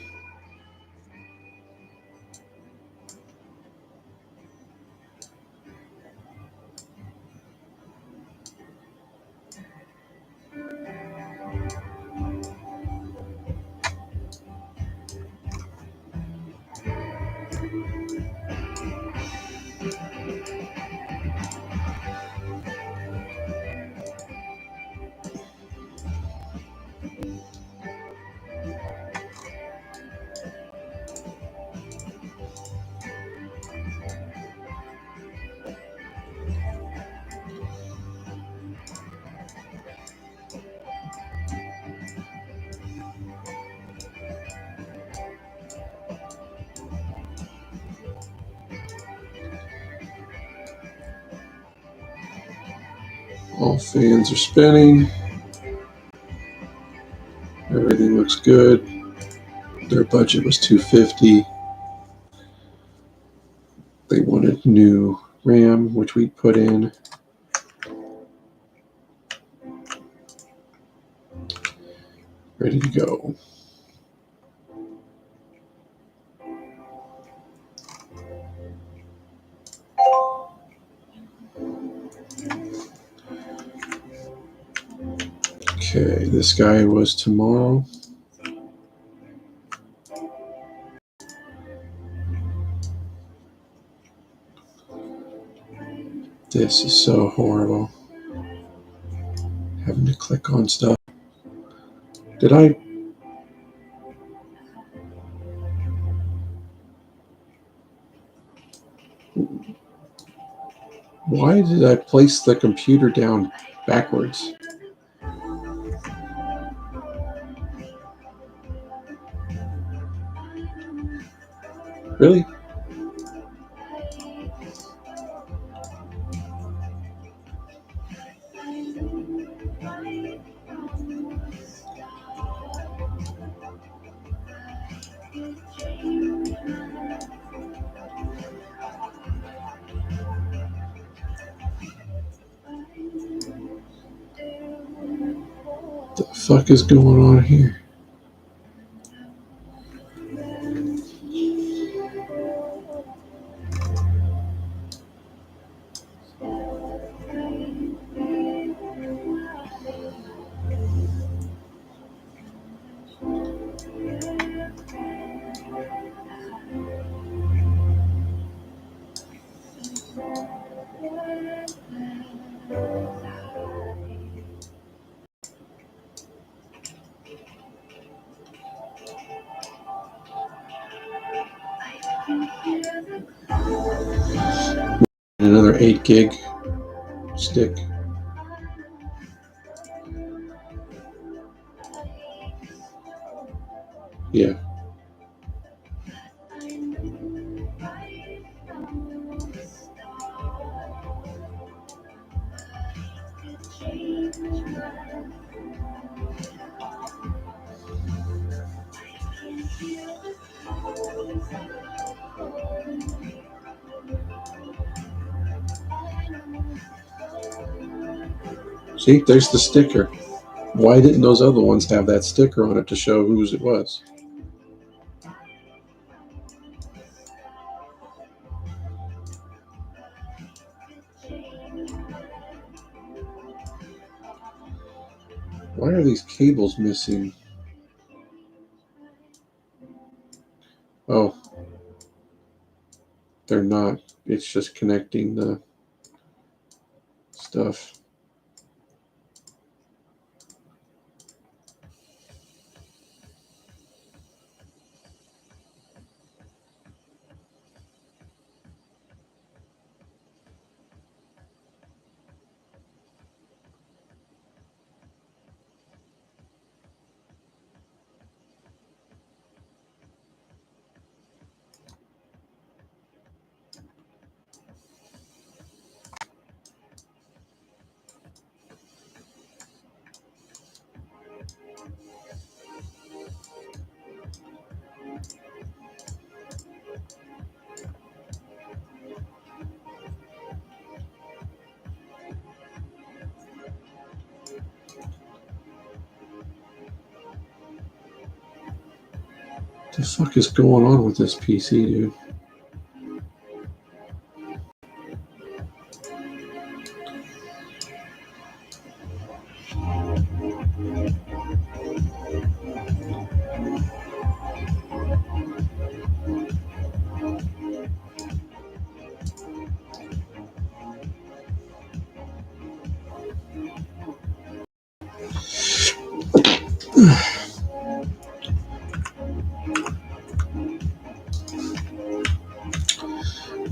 All fans are spinning. Everything looks good. Their budget was $250. They wanted new RAM, which we put in. Ready to go. Okay, this guy was tomorrow. This is so horrible. Having to click on stuff. Did I? Why did I place the computer down backwards? Really? The fuck is going on here? Another 8 gig stick. Yeah. See, there's the sticker. Why didn't those other ones have that sticker on it to show whose it was? Why are these cables missing? Oh, they're not. It's just connecting the stuff. What the fuck is going on with this PC, dude?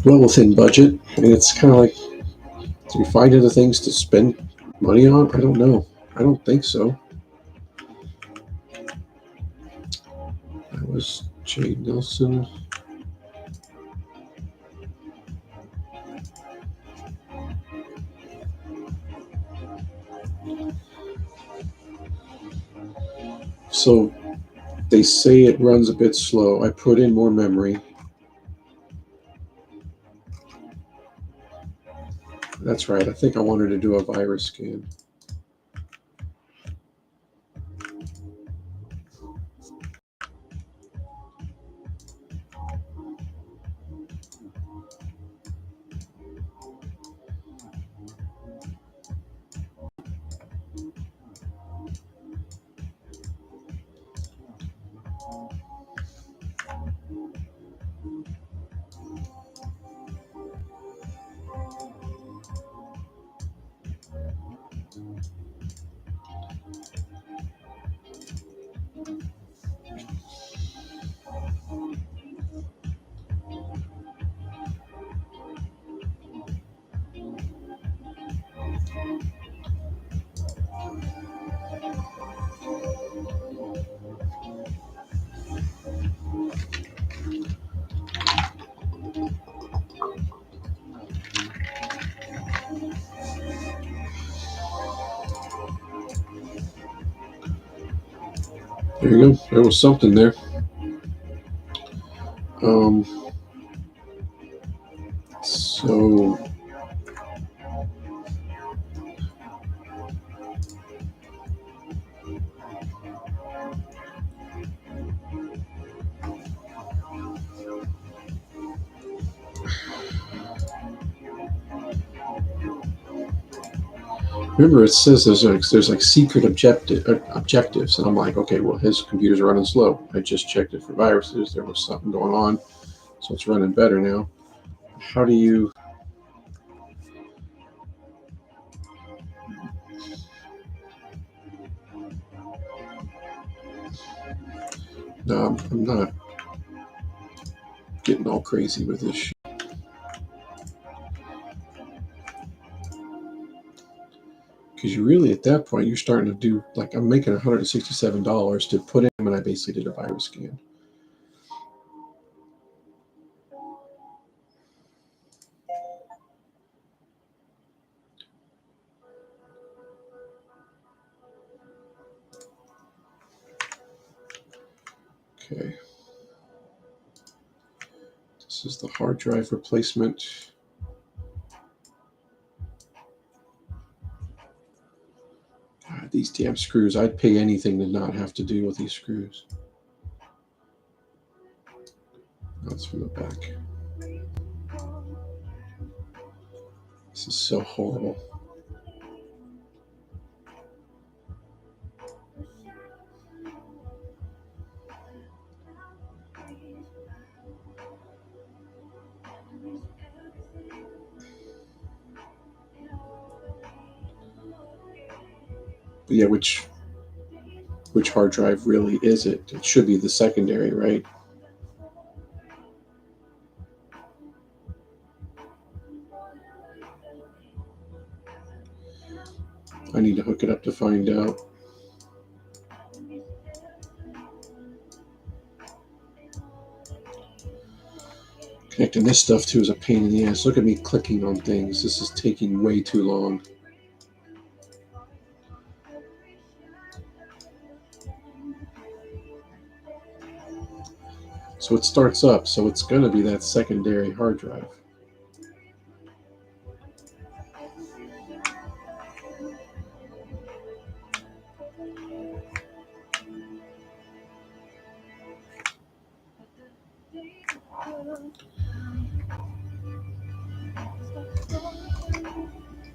Well within budget, and it's kind of like, do we find other things to spend money on? I don't know. I don't think so. That was Jay Nelson. So they say it runs a bit slow. I put in more memory. That's right. I think I wanted to do a virus scan. There you go. There was something there. So remember, it says there's like secret objectives, and I'm like, okay, well, his computer's running slow. I just checked it for viruses. There was something going on, so it's running better now. How do you? No, I'm not getting all crazy with this. Because you really, at that point, you're starting to do like I'm making $167 to put in, and I basically did a virus scan. Okay. This is the hard drive replacement. God, these damn screws. I'd pay anything to not have to deal with these screws. That's from the back. This is so horrible. But yeah, which hard drive really is it? It should be the secondary, right? I need to hook it up to find out. Connecting this stuff too is a pain in the ass. Look at me clicking on things. This is taking way too long. So it starts up, so it's going to be that secondary hard drive.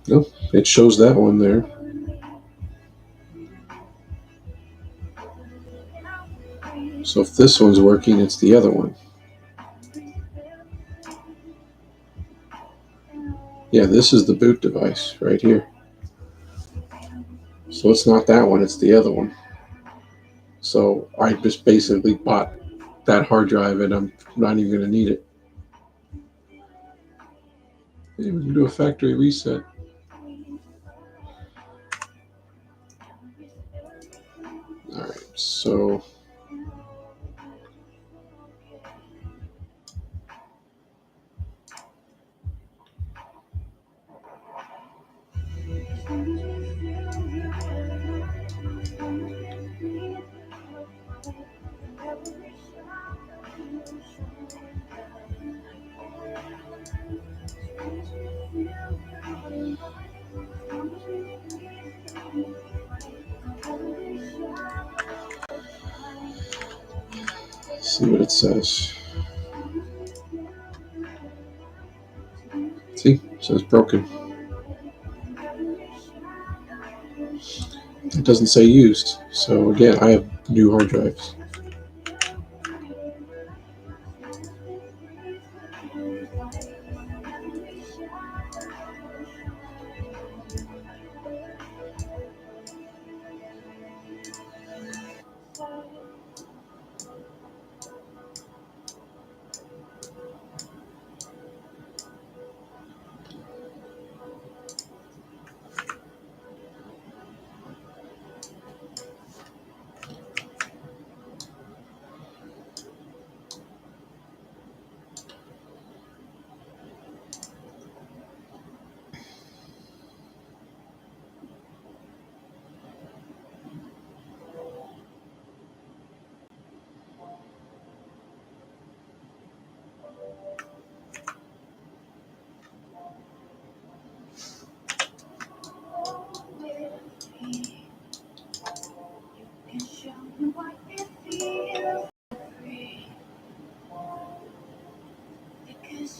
Nope, it shows that one there. So if this one's working, it's the other one. Yeah, this is the boot device right here. So it's not that one, it's the other one. So I just basically bought that hard drive and I'm not even going to need it. Hey, we can do a factory reset. All right, so see what it says. See, it says broken. It doesn't say used. So again, I have new hard drives.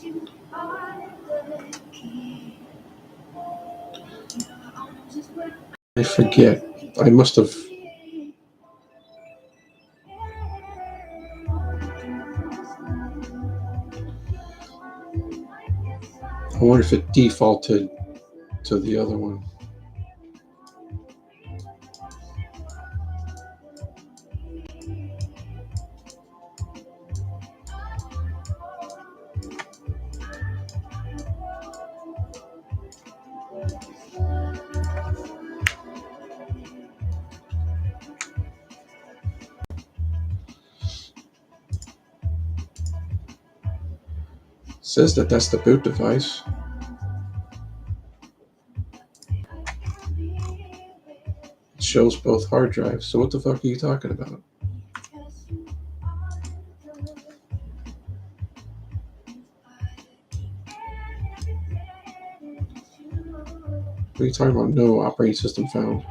you are the key. Your arms is where I forget. I must have. I wonder if it defaulted to the other one. It says that that's the boot device. It shows both hard drives. So what the fuck are you talking about? What are you talking about? No operating system found.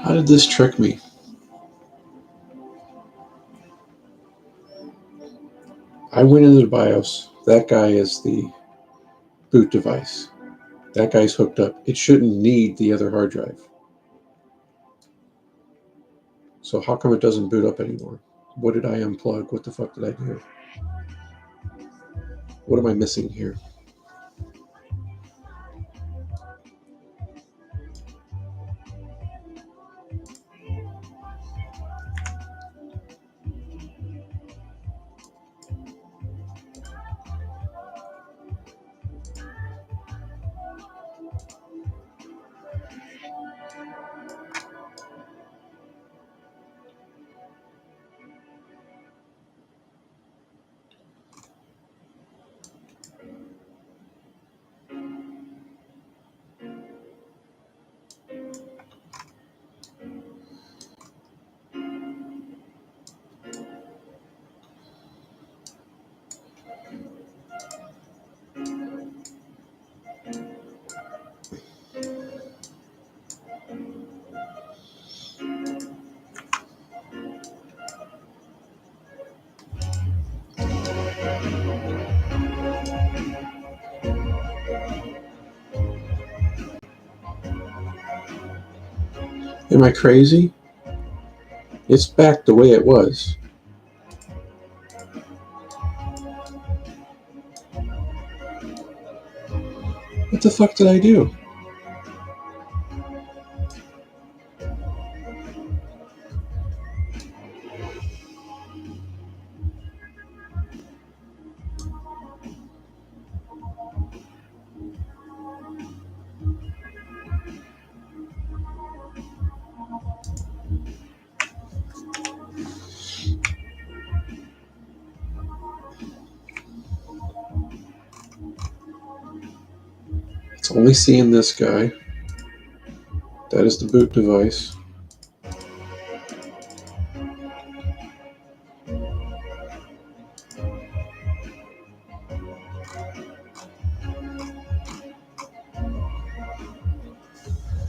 How did this trick me? I went into the BIOS. That guy is the boot device. That guy's hooked up. It shouldn't need the other hard drive. So how come it doesn't boot up anymore? What did I unplug? What the fuck did I do? What am I missing here? Am I crazy? It's back the way it was. What the fuck did I do? It's only seeing this guy. That is the boot device.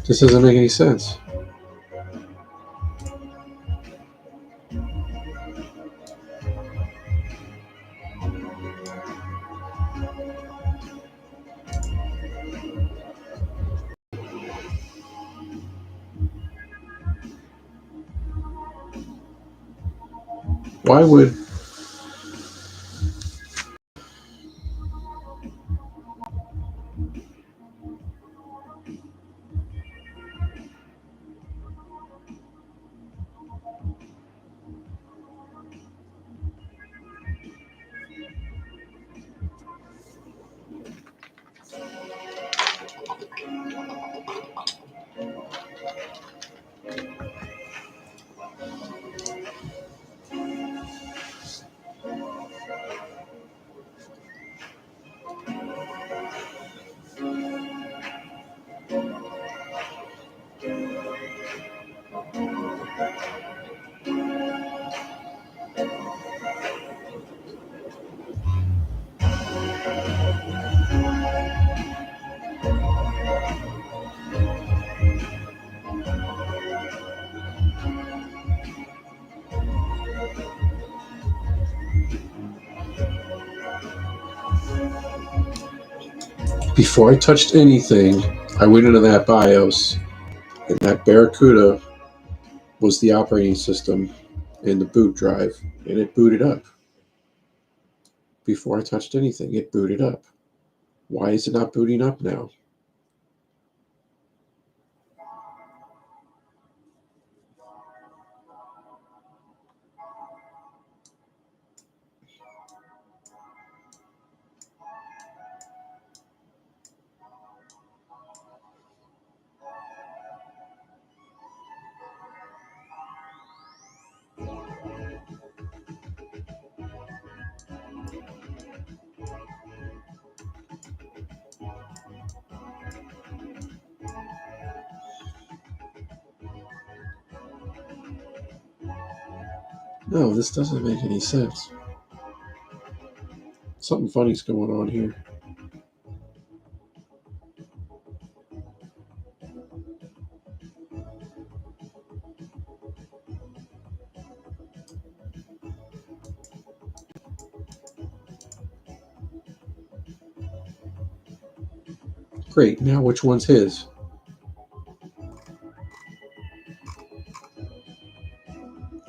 This doesn't make any sense. Why would before I touched anything, I went into that BIOS, and that Barracuda was the operating system in the boot drive, and it booted up. Before I touched anything, it booted up. Why is it not booting up now? No, this doesn't make any sense. Something funny's going on here. Great, now which one's his?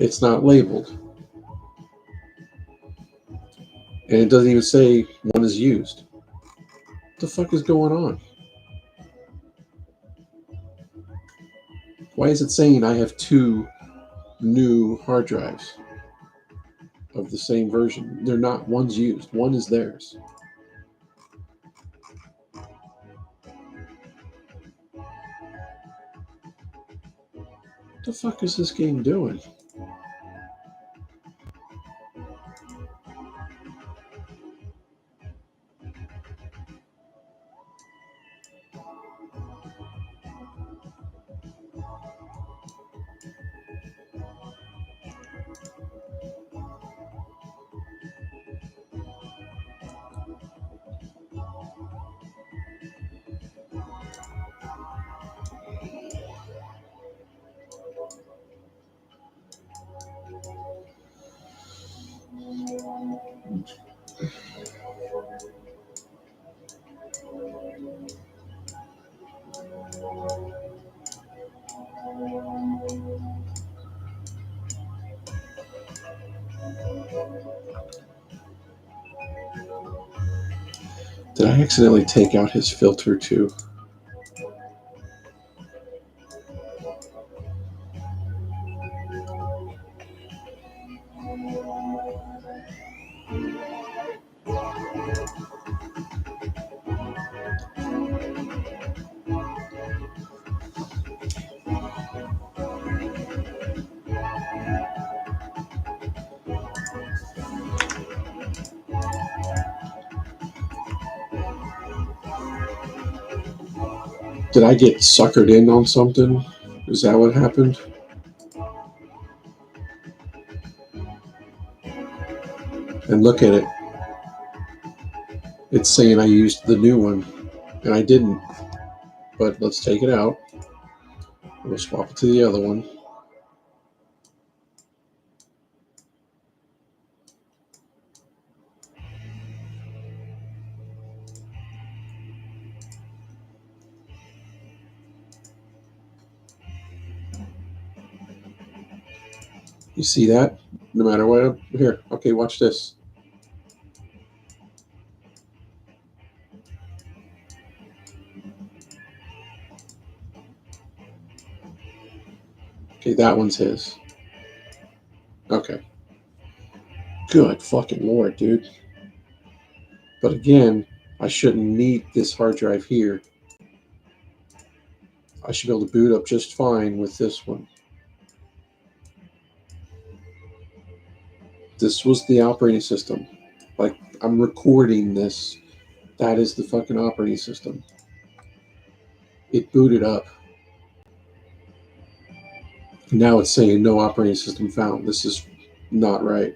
It's not labeled. And it doesn't even say one is used. What the fuck is going on? Why is it saying I have two new hard drives of the same version? They're not. One's used. One is theirs. What the fuck is this game doing? Did I accidentally take out his filter too? Did I get suckered in on something? Is that what happened? And look at it. It's saying I used the new one, and I didn't. But let's take it out. We'll swap it to the other one. You see that? no matter what. Here, okay, watch this. Okay, that one's his. Okay. Good fucking lord, dude. But again, I shouldn't need this hard drive here. I should be able to boot up just fine with this one. This was the operating system. Like, I'm recording this. That is the fucking operating system. It booted up. Now it's saying no operating system found. This is not right.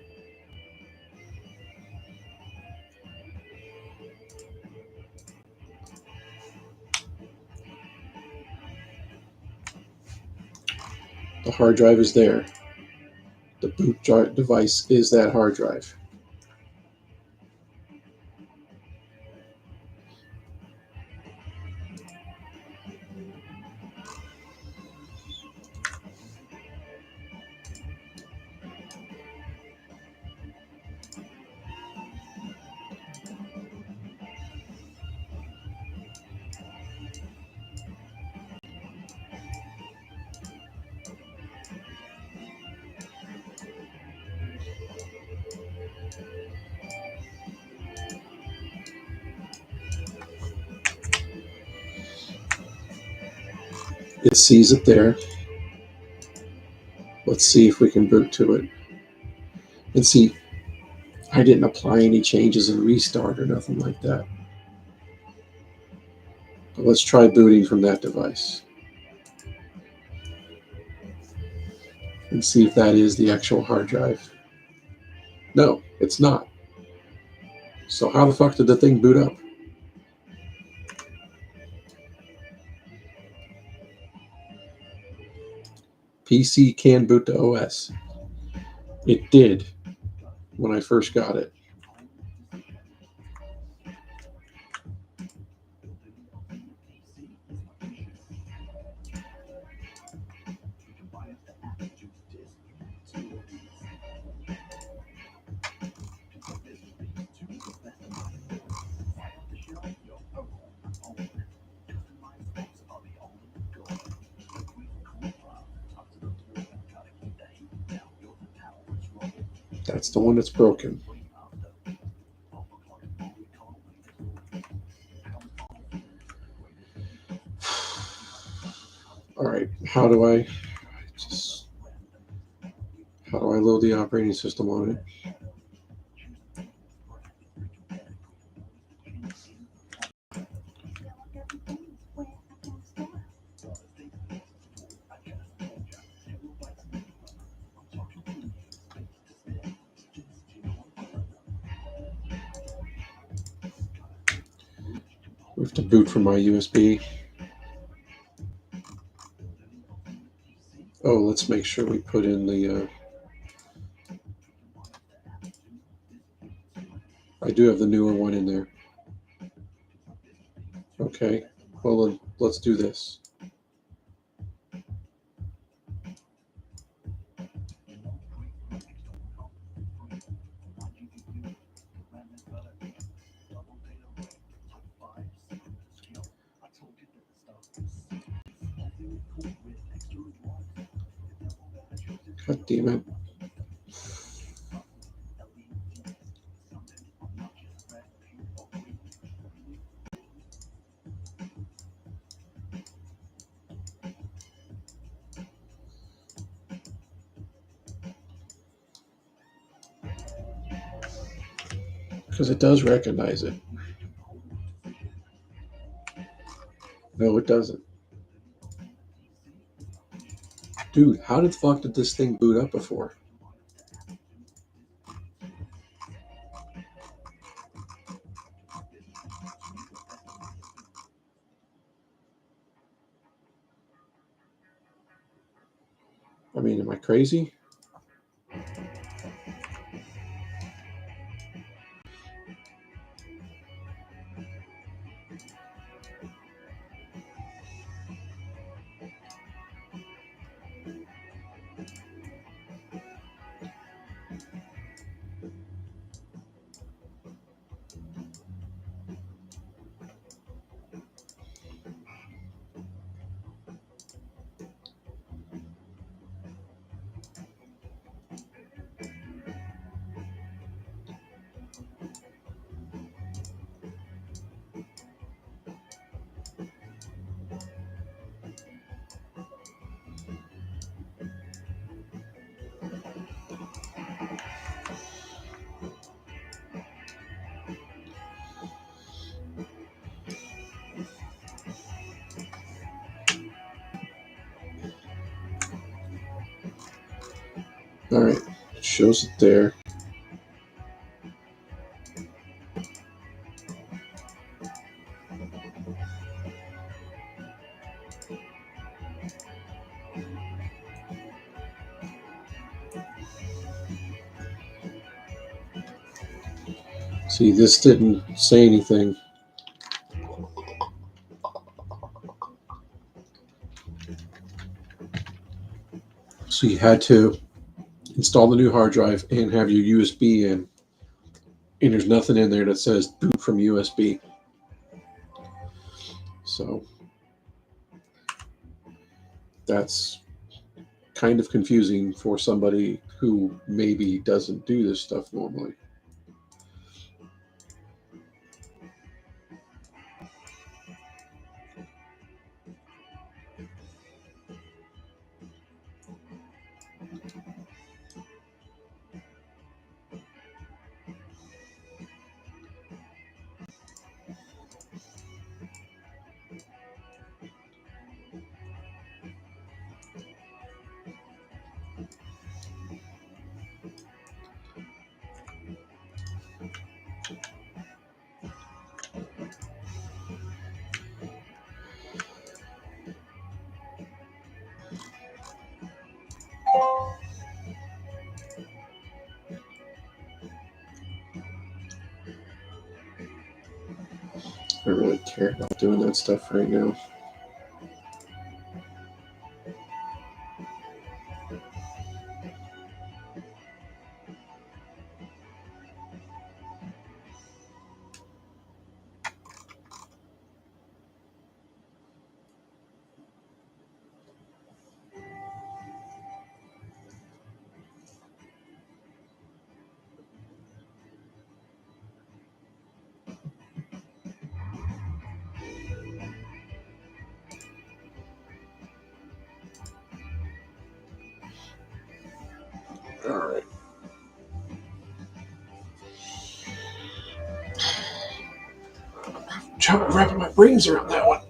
The hard drive is there. The boot device is that hard drive. It sees it there. Let's see if we can boot to it. And see, I didn't apply any changes and restart or nothing like that. But let's try booting from that device and see if that is the actual hard drive. No, it's not. So how the fuck did the thing boot up? PC can boot to OS. It did when I first got it. That's the one that's broken. All right, how do I load the operating system on it? We have to boot from my USB. Oh, let's make sure we put in the. I do have the newer one in there. Okay, well, then let's do this. God damn it. Because it does recognize it. No, it doesn't. Dude, how the fuck did this thing boot up before? I mean, am I crazy? All right, it shows it there. See, this didn't say anything. So you had to install the new hard drive and have your USB in. And there's nothing in there that says boot from USB. So that's kind of confusing for somebody who maybe doesn't do this stuff normally. I don't really care about doing that stuff right now. All right. Trying to wrap my brains around that one.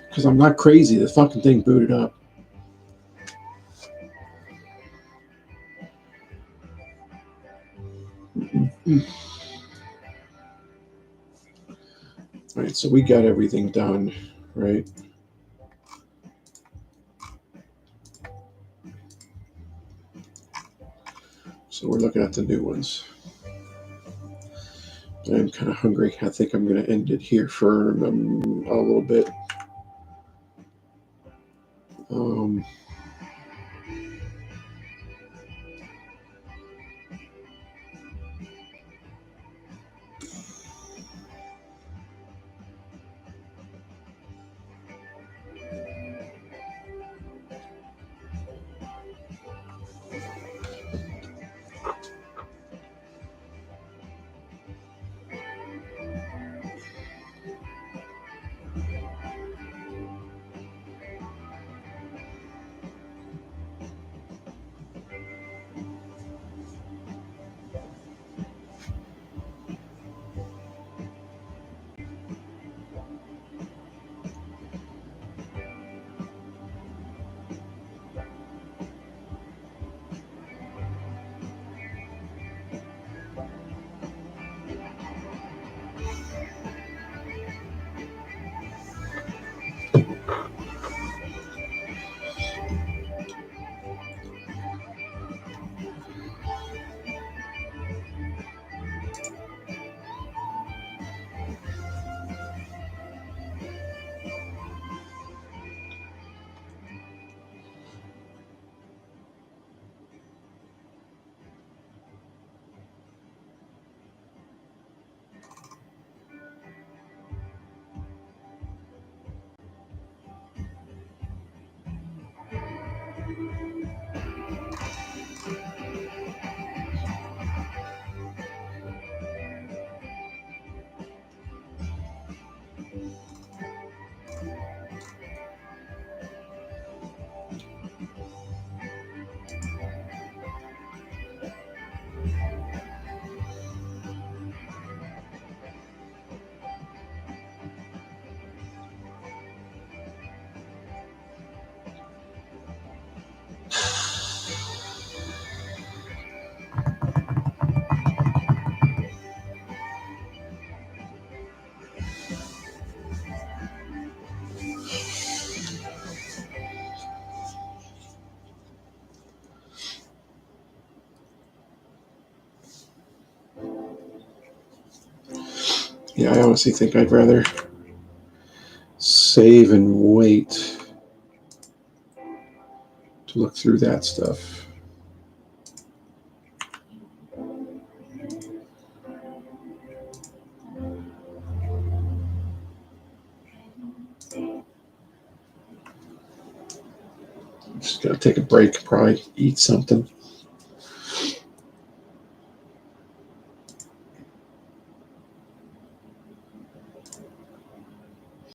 Because I'm not crazy. The fucking thing booted up. All right, so we got everything done, right? So we're looking at the new ones. I'm kind of hungry. I think I'm going to end it here for a little bit. Um, Yeah, I honestly think I'd rather save and wait to look through that stuff. Just gotta take a break, probably eat something.